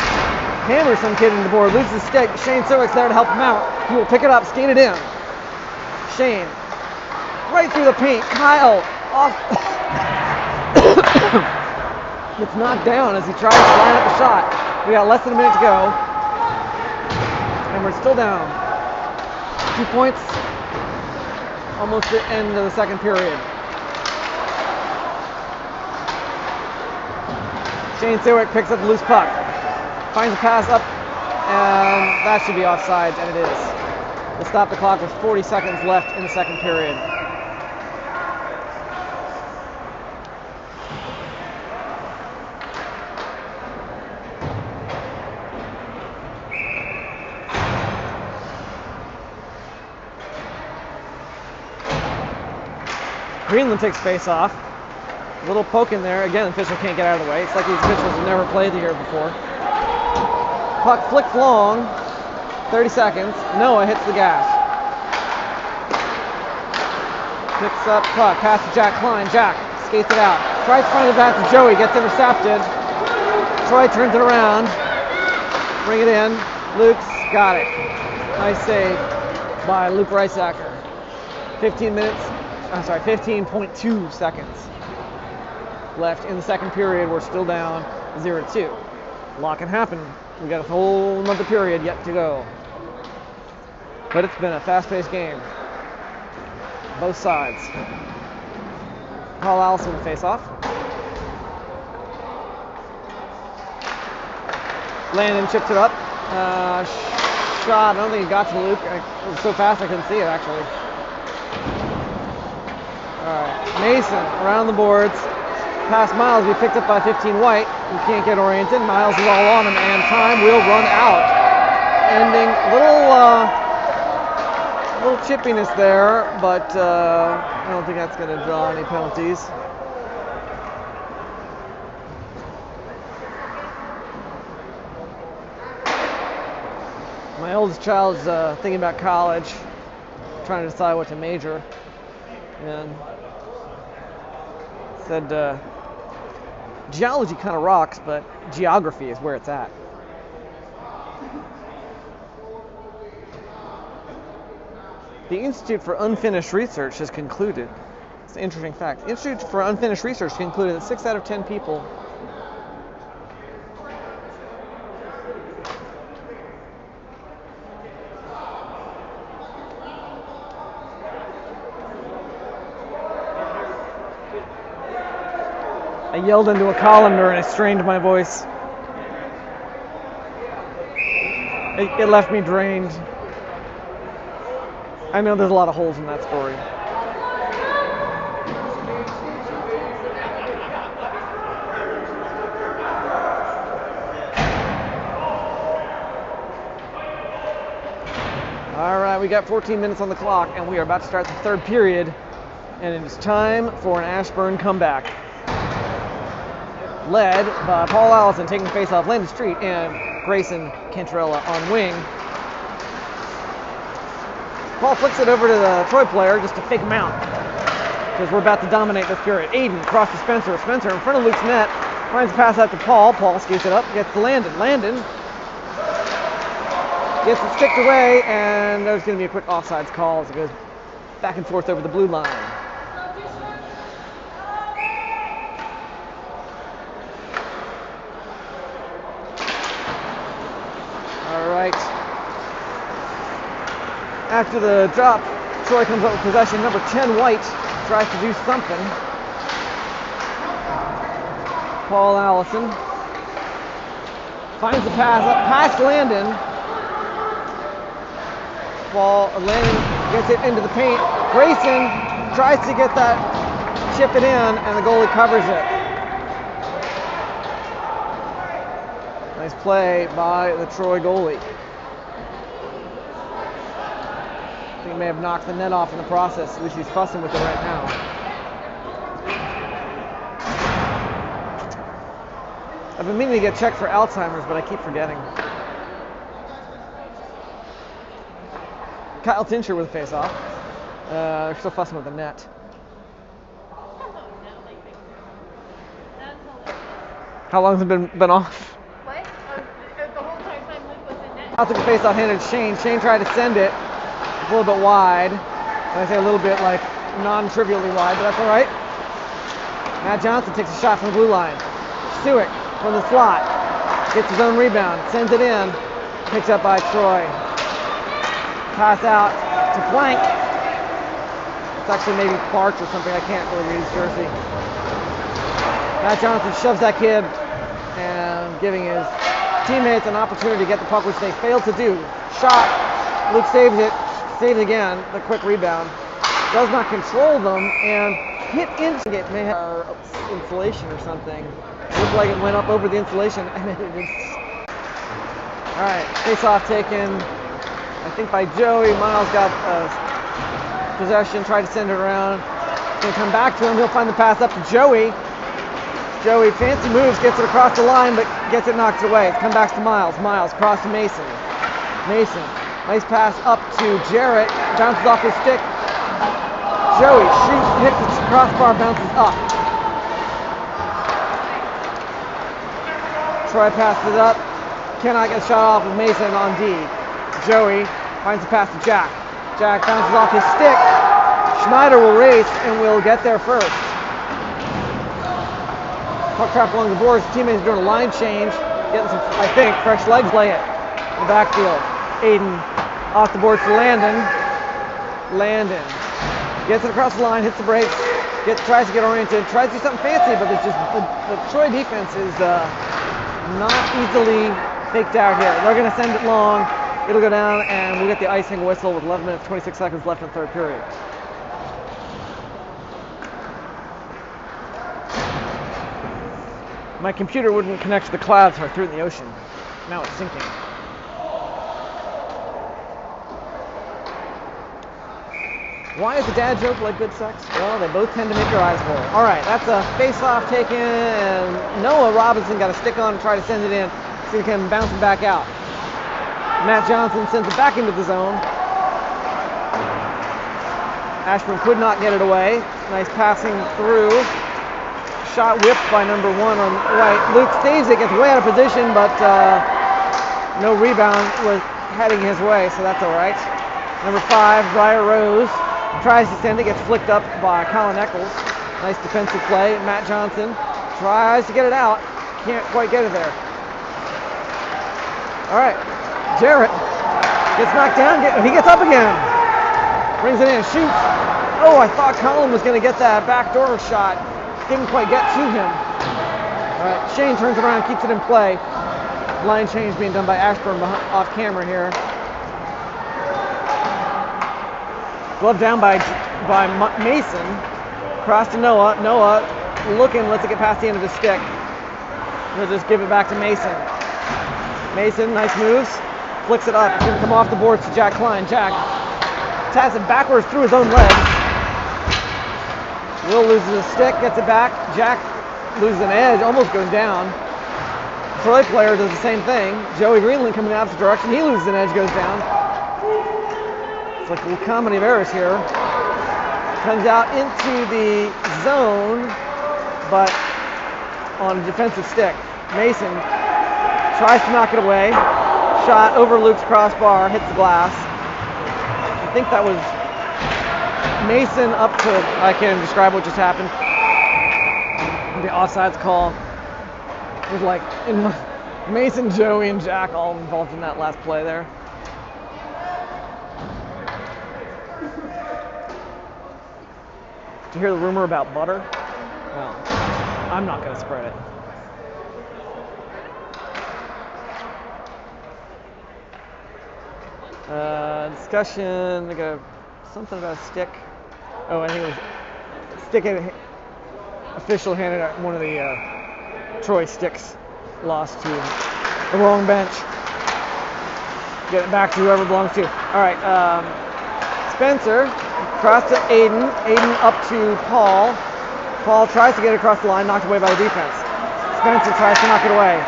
Hammers some kid in the board, loses his stick. Shane Silwick's there to help him out. He will pick it up, skate it in. Shane, right through the paint. Kyle, off. Gets knocked down as he tries to line up a shot. We got less than a minute to go. And we're still down. 2 points. Almost the end of the second period. Shane Silwick picks up the loose puck. Finds a pass up, and that should be offsides, and it is. We'll stop the clock with 40 seconds left in the second period. Greenland takes face off. A little poke in there. Again, the official can't get out of the way. It's like these officials have never played here before. Puck flicks long. 30 seconds. Noah hits the gas. Picks up puck. Pass to Jack Klein. Jack skates it out. Tries to find it back to Joey. Gets intercepted. Troy turns it around. Bring it in. Luke's got it. Nice save by Luke Reisacker. 15.2 seconds left in the second period. We're still down 0-2. A lot can happen. We got a whole another period yet to go. But it's been a fast-paced game. Both sides. Paul Allison face-off. Landon chips it up. Shot. I don't think he got to Luke. It was so fast I couldn't see it actually. Alright. Mason around the boards. Past Miles. Be picked up by 15 White. He can't get oriented. Miles is all on him, and time will run out. Ending little chippiness there, but I don't think that's going to draw any penalties. My oldest child's thinking about college, trying to decide what to major, and said geology kind of rocks, but geography is where it's at. The Institute for Unfinished Research has concluded, it's an interesting fact, the Institute for Unfinished Research concluded that 6 out of 10 people I yelled into a colander and I strained my voice. It left me drained. I know there's a lot of holes in that story. All right, we got 14 minutes on the clock and we are about to start the third period, and it is time for an Ashburn comeback. Led by Paul Allison taking the face off Landon Street and Grayson Cantarella on wing. Paul flicks it over to the Troy player just to fake him out, because we're about to dominate this period. Aiden across to Spencer. Spencer in front of Luke's net. Finds a pass out to Paul. Paul skates it up. Gets to Landon. Landon gets it sticked away, and there's going to be a quick offsides call as it goes back and forth over the blue line. All right. After the drop, Troy comes up with possession. Number 10, White, tries to do something. Paul Allison finds the pass up past Landon. Landon gets it into the paint. Grayson tries to get that, chip it in, and the goalie covers it. Nice play by the Troy goalie. I think he may have knocked the net off in the process. At least he's fussing with it right now. I've been meaning to get checked for Alzheimer's, but I keep forgetting. Kyle Tincher with a face-off. They're still fussing with the net. How long has it been off? What? The whole time Luke was in net. Kyle took a face-off, handed to Shane. Shane tried to send it. It's a little bit wide. And I say a little bit like non-trivially wide, but that's all right. Matt Johnson takes a shot from the blue line. Stewart from the slot. Gets his own rebound. Sends it in. Picked up by Troy. Pass out to Plank. It's actually maybe Clark or something. I can't really read his jersey. Matt Johnson shoves that kid and giving his teammates an opportunity to get the puck, which they failed to do. Shot. Luke saves it. Saves again. The quick rebound. Does not control them and hit into it. May have insulation or something. Looked like it went up over the insulation and it is. All right. Face off taken. I think by Joey. Miles got possession, tried to send it around. Gonna come back to him. He'll find the pass up to Joey. Joey, fancy moves, gets it across the line, but gets it knocked away. It's come back to Miles. Miles, cross to Mason. Mason, nice pass up to Jarrett. Bounces off his stick. Joey shoots, hits the crossbar, bounces up. Troy passes it up. Cannot get shot off with Mason on D. Joey finds the pass to Jack. Jack bounces off his stick. Schneider will race and will get there first. Puck trap along the boards. Teammates doing a line change. Getting some, I think, fresh legs lay it in the backfield. Aiden off the boards for Landon. Landon gets it across the line, hits the brakes, tries to get oriented, tries to do something fancy, but it's just the Troy defense is not easily faked out here. They're going to send it long. It'll go down, and we'll get the icing whistle with 11 minutes, 26 seconds left in the third period. My computer wouldn't connect to the clouds, so I threw it in the ocean. Now it's sinking. Why is the dad joke like good sex? Well, they both tend to make your eyes roll. All right, that's a face-off taken, and Noah Robinson got a stick on and tried to send it in. See if he can bounce it back out. Matt Johnson sends it back into the zone. Ashburn could not get it away. Nice passing through. Shot whipped by number 1 on the right. Luke saves it, gets way out of position, but no rebound was heading his way, so that's all right. Number 5, Briar Rose, tries to send it, gets flicked up by Colin Eccles. Nice defensive play. Matt Johnson tries to get it out, can't quite get it there. All right, Jarrett gets knocked down, he gets up again. Brings it in, shoots. Oh, I thought Colin was going to get that backdoor shot. Didn't quite get to him. All right, Shane turns it around, keeps it in play. Line change being done by Ashburn off camera here. Glove down by Mason. Cross to Noah. Noah looking, lets it get past the end of his stick. He'll just give it back to Mason. Mason, nice moves. Flicks it up. It's going to come off the boards to Jack Klein. Jack taps it backwards through his own legs. Will loses his stick, gets it back. Jack loses an edge, almost goes down. Troy player does the same thing. Joey Greenland coming in the opposite direction. He loses an edge, goes down. It's like a little comedy of errors here. Comes out into the zone, but on a defensive stick. Mason tries to knock it away. Shot over Luke's crossbar, hits the glass. I think that was Mason up to, I can't even describe what just happened. The offsides call was like Mason, Joey, and Jack all involved in that last play there. Did you hear the rumor about butter? Well, I'm not going to spread it. Discussion, I got something about a stick. Oh, I think it was stick official handed out one of the Troy sticks lost to the wrong bench. Get it back to whoever belongs to. All right, Spencer, cross to Aiden. Aiden up to Paul. Paul tries to get it across the line, knocked away by the defense. Spencer tries to knock it away.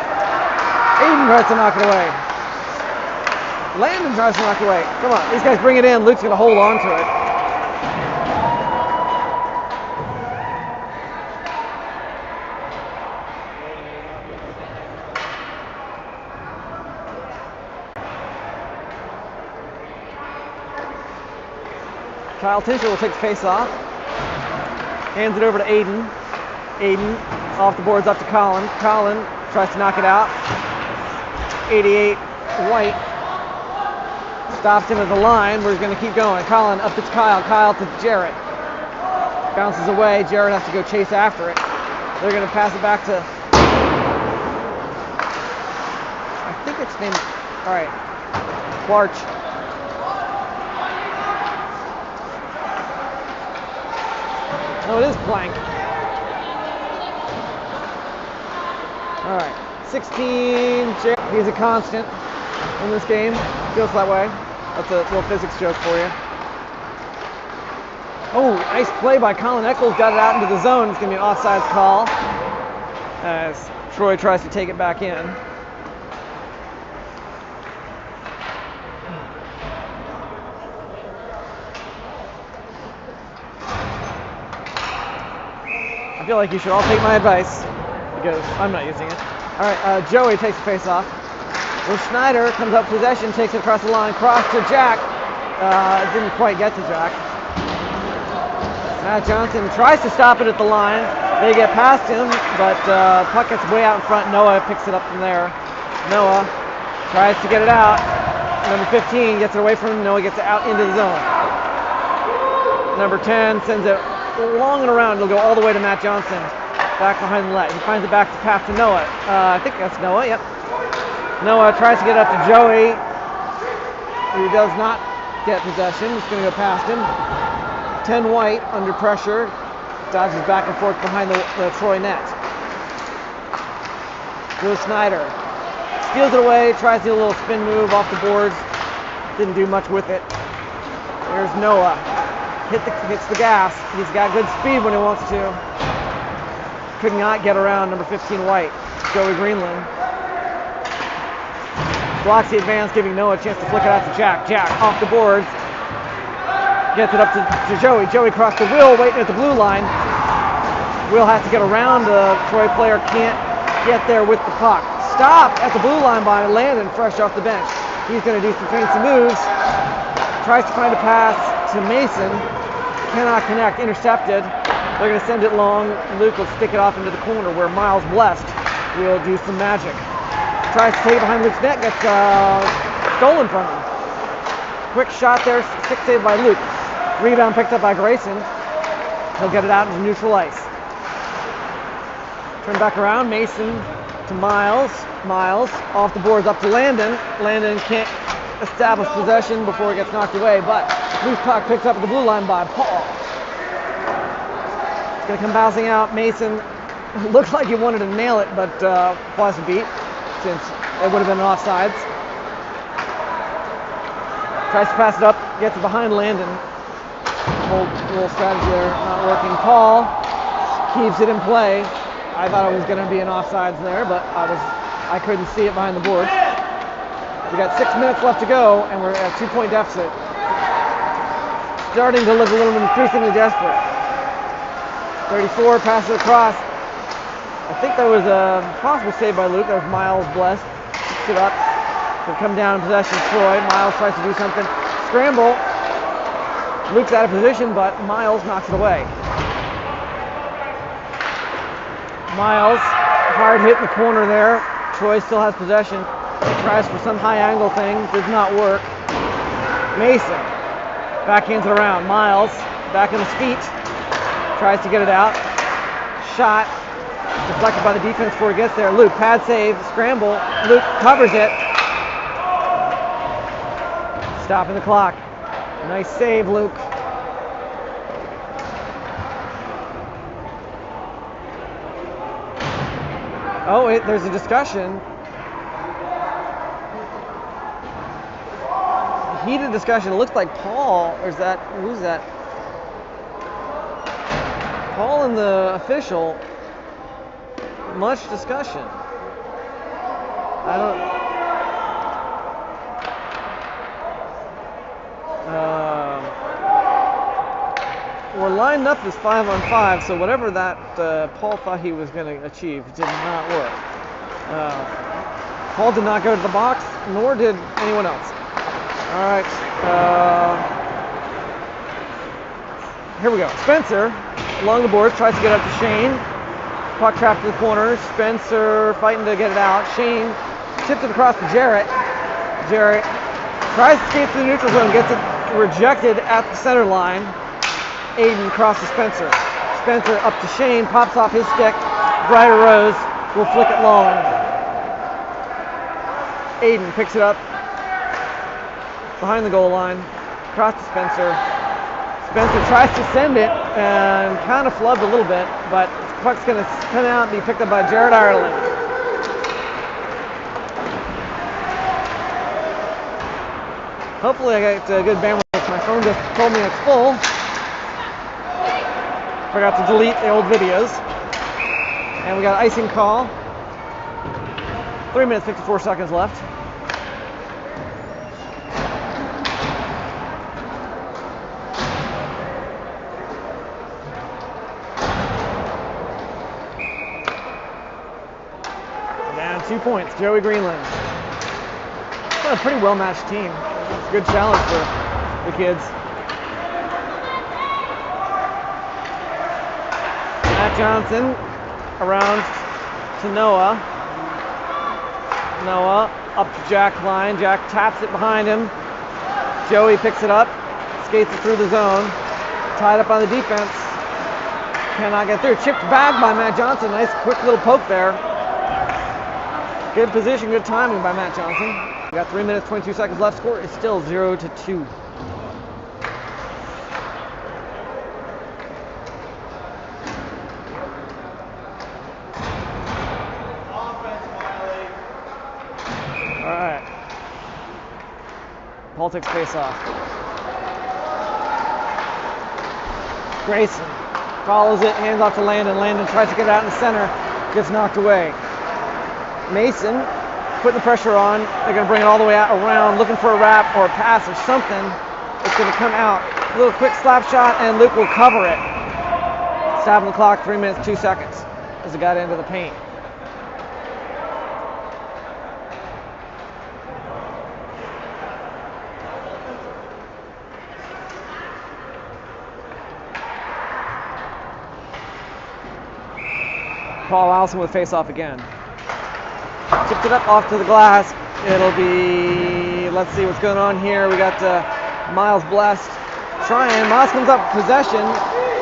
Aiden tries to knock it away. Landon tries to knock it away. Come on, these guys bring it in. Luke's going to hold on to it. Kyle Tincher will take the face off. Hands it over to Aiden. Aiden off the boards up to Colin. Colin tries to knock it out. 88 White stops him at the line. We're going to keep going. Colin up to Kyle. Kyle to Jarrett. Bounces away. Jarrett has to go chase after it. They're going to pass it back to, I think it's named, all right, Clarch. No, it is Plank. All right, 16. He's a constant in this game. Feels that way. That's a little physics joke for you. Oh, nice play by Colin Eccles. Got it out into the zone. It's going to be an offsides call as Troy tries to take it back in. I feel like you should all take my advice because I'm not using it. All right, Joey takes the face off. Will Schneider comes up possession, takes it across the line, cross to Jack. Didn't quite get to Jack. Matt Johnson tries to stop it at the line. They get past him, but puck gets way out in front. Noah picks it up from there. Noah tries to get it out. Number 15 gets it away from him. Noah gets it out into the zone. Number 10 sends it long and around. It'll go all the way to Matt Johnson. Back behind the net. He finds it back to pass to Noah. I think that's Noah, yep. Noah tries to get up to Joey, who does not get possession. He's going to go past him. 10 White under pressure. Dodges back and forth behind the Troy net. Will Schneider steals it away, tries to do a little spin move off the boards. Didn't do much with it. There's Noah. Hits the gas. He's got good speed when he wants to. Could not get around number 15 White. Joey Greenland. Blocks the advance, giving Noah a chance to flick it out to Jack. Jack off the boards. Gets it up to Joey. Joey crossed to Will, waiting at the blue line. Will has to get around. The Troy player can't get there with the puck. Stopped at the blue line by Landon, fresh off the bench. He's going to do some fancy moves. Tries to find a pass to Mason. Cannot connect. Intercepted. They're going to send it long. Luke will stick it off into the corner where Miles Blessed will do some magic. Tries to take it behind Luke's net. Gets stolen from him. Quick shot there. Stick save by Luke. Rebound picked up by Grayson. He'll get it out into neutral ice. Turn back around. Mason to Miles. Miles off the boards up to Landon. Landon can't establish possession before it gets knocked away, but loose puck picked up at the blue line by Paul. It's going to come bouncing out. Mason looked like he wanted to nail it, but wasn't beat since it would have been an offsides. Tries to pass it up, gets it behind Landon. Whole little strategy there, not working. Paul keeps it in play. I thought it was going to be an offsides there, but I couldn't see it behind the boards. We got 6 minutes left to go, and we're at a 2-point deficit. Starting to look a little increasingly desperate. 34 passes across. I think that was a possible save by Luke. That was Miles Blessed. Picks it up. Will come down in possession. Troy. Miles tries to do something. Scramble. Luke's out of position, but Miles knocks it away. Miles, hard hit in the corner there. Troy still has possession. Tries for some high angle thing. Does not work. Mason backhands it around. Miles back on his feet. Tries to get it out. Shot. Deflected by the defense before he gets there. Luke, pad save, scramble. Luke covers it. Stopping the clock. Nice save, Luke. Oh, there's a discussion. Heated discussion. It looks like Paul, or is that, who's that? Paul and the official. Much discussion. I don't. We're lined up as 5-on-5, so whatever that Paul thought he was going to achieve did not work. Paul did not go to the box, nor did anyone else. All right. Here we go. Spencer, along the boards, tries to get up to Shane. Puck trapped in the corner. Spencer fighting to get it out. Shane tips it across to Jarrett. Jarrett tries to skate to the neutral zone, gets it rejected at the center line. Aiden crosses Spencer. Spencer up to Shane, pops off his stick. Brighter Rose will flick it long. Aiden picks it up behind the goal line. Across to Spencer. Spencer tries to send it and kind of flubbed a little bit, but the puck's going to come out and be picked up by Jared Ireland. Hopefully I got good bandwidth. My phone just told me it's full. Forgot to delete the old videos. And we got an icing call. 3 minutes, 54 seconds left. Down 2 points, Joey Greenland. It's a pretty well-matched team. It's a good challenge for the kids. Matt Johnson around to Noah. Noah up to Jack Klein. Jack taps it behind him. Joey picks it up, skates it through the zone. Tied up on the defense. Cannot get through. Chipped back by Matt Johnson. Nice quick little poke there. Good position, good timing by Matt Johnson. We got 3 minutes, 22 seconds left. Score is still 0-2. All right. Paul takes face off. Grayson follows it, hands off to Landon. Landon tries to get it out in the center, gets knocked away. Mason putting the pressure on. They're going to bring it all the way out around, looking for a wrap or a pass or something. It's going to come out. A little quick slap shot, and Luke will cover it. Stopping the clock, 3 minutes, 2 seconds as it got into the paint. Paul Allison with face off again. Tipped it up off to the glass. It'll be, let's see what's going on here. We got Miles Blessed trying. Miles comes up possession,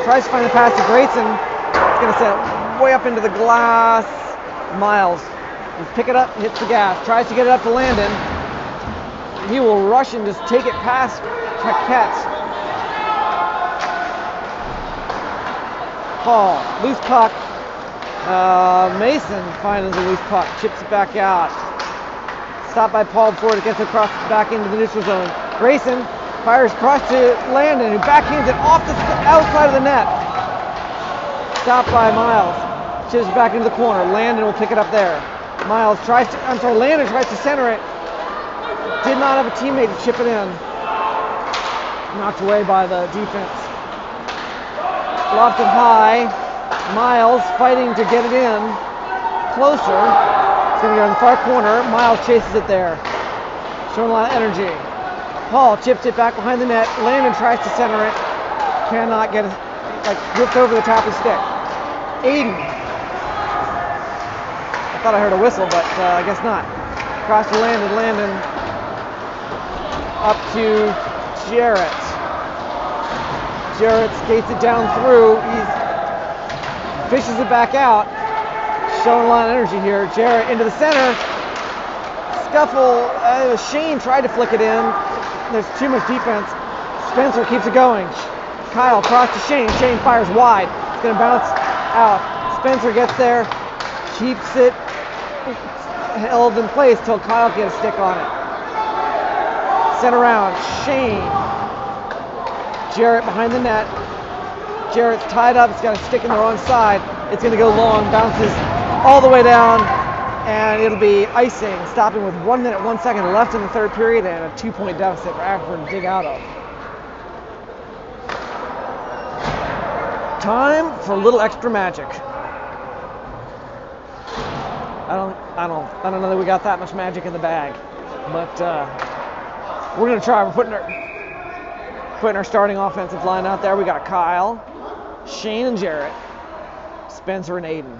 tries to find the pass to Grayson. It's going to set way up into the glass. Miles will pick it up, hits the gas, tries to get it up to Landon. He will rush and just take it past Paquette. Paul, loose puck. Mason finds a loose puck, chips it back out. Stopped by Paul before it gets across back into the neutral zone. Grayson fires across to Landon, who backhands it off the outside of the net. Stopped by Miles, chips it back into the corner. Landon will pick it up there. Landon tries to center it. Did not have a teammate to chip it in. Knocked away by the defense. Lofted high. Miles fighting to get it in. Closer. It's going to go in the far corner. Miles chases it there. Showing a lot of energy. Paul chips it back behind the net. Landon tries to center it. Cannot get it. Like whipped over the top of the stick. Aiden. I thought I heard a whistle, but I guess not. Across to Landon. Landon up to Jarrett. Jarrett skates it down through. Fishes it back out, showing a lot of energy here. Jarrett into the center. Scuffle. Shane tried to flick it in. There's too much defense. Spencer keeps it going. Kyle across to Shane. Shane fires wide. It's going to bounce out. Spencer gets there, keeps it held in place till Kyle gets a stick on it. Sent around. Shane. Jarrett behind the net. Jarrett's tied up. It's got a stick in the wrong side. It's going to go long. Bounces all the way down, and it'll be icing, stopping with 1 minute, 1 second left in the third period and a 2-point deficit for Ashburn to dig out of. Time for a little extra magic. I don't know that we got that much magic in the bag, but we're going to try. We're putting our starting offensive line out there. We got Kyle, Shane and Jarrett, Spencer and Aiden.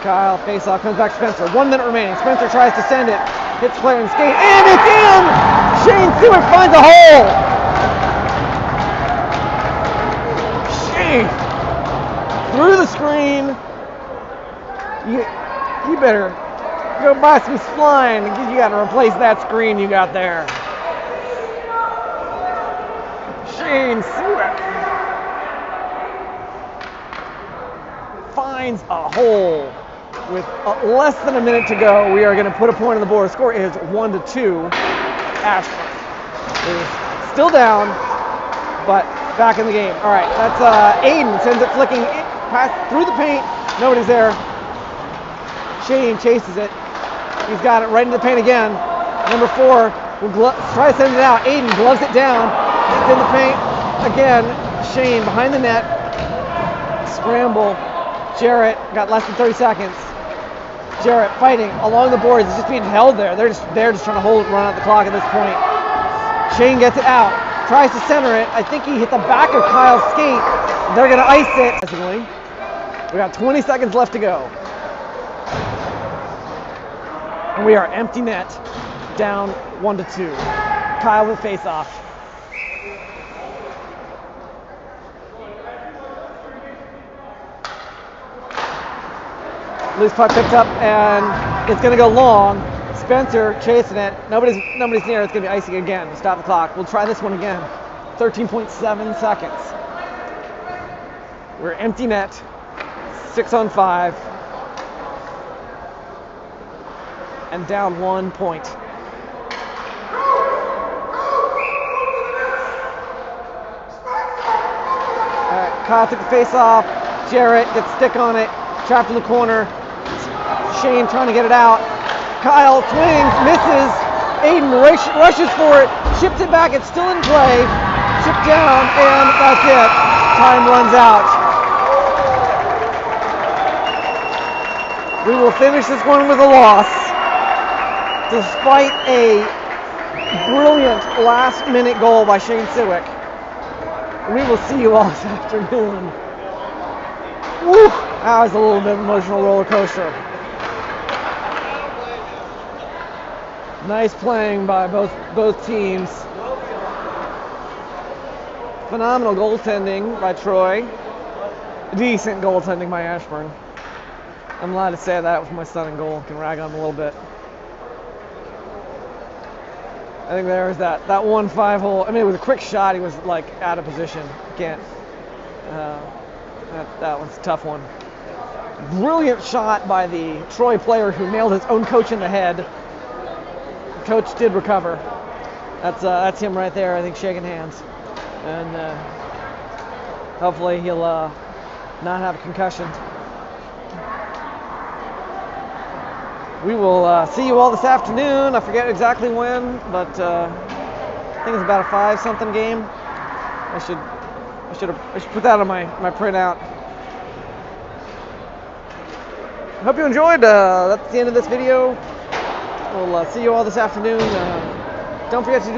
Kyle face-off, comes back to Spencer. 1 minute remaining. Spencer tries to send it. Hits player and skate, and it's in! Shane Stewart finds a hole! Shane! Through the screen. You better go buy some spline. You got to replace that screen you got there. Shane Stewart finds a hole. With less than a minute to go, we are going to put a point on the board. The score is 1-2. Ashburn is still down, but back in the game. All right, that's Aiden sends it flicking past through the paint. Nobody's there. Shane chases it. He's got it right into the paint again. Number 4 will try to send it out. Aiden gloves it down. It's in the paint again. Shane behind the net. Scramble. Jarrett got less than 30 seconds. Jarrett fighting along the boards. He's just being held there. They're just trying to run out the clock at this point. Shane gets it out. Tries to center it. I think he hit the back of Kyle's skate. They're going to ice it. We got 20 seconds left to go. And we are empty net, down 1-2. Kyle with face-off. Loose puck picked up, and it's going to go long. Spencer chasing it. Nobody's near. It's going to be icing again to stop the clock. We'll try this one again. 13.7 seconds. We're empty net. 6-on-5. And down 1 point. Kyle took the face off. Jarrett gets stick on it. Trapped in the corner. Shane trying to get it out. Kyle swings, misses. Aiden rushes for it. Ships it back. It's still in play. Chipped down, and that's it. Time runs out. We will finish this one with a loss. Despite a brilliant last-minute goal by Shane Siwick. We will see you all this afternoon. Woo! That was a little bit of an emotional roller coaster. Nice playing by both teams. Phenomenal goaltending by Troy. Decent goaltending by Ashburn. I'm allowed to say that with my son in goal. Can rag on him a little bit. I think there's that 1-5 hole. I mean, it was a quick shot. He was like out of position. Can't. That was a tough one. Brilliant shot by the Troy player who nailed his own coach in the head. The coach did recover. That's him right there. I think shaking hands, and hopefully he'll not have a concussion. We will see you all this afternoon. I forget exactly when, but I think it's about a 5-something game. I should put that on my printout. I hope you enjoyed. That's the end of this video. We'll see you all this afternoon. Don't forget to do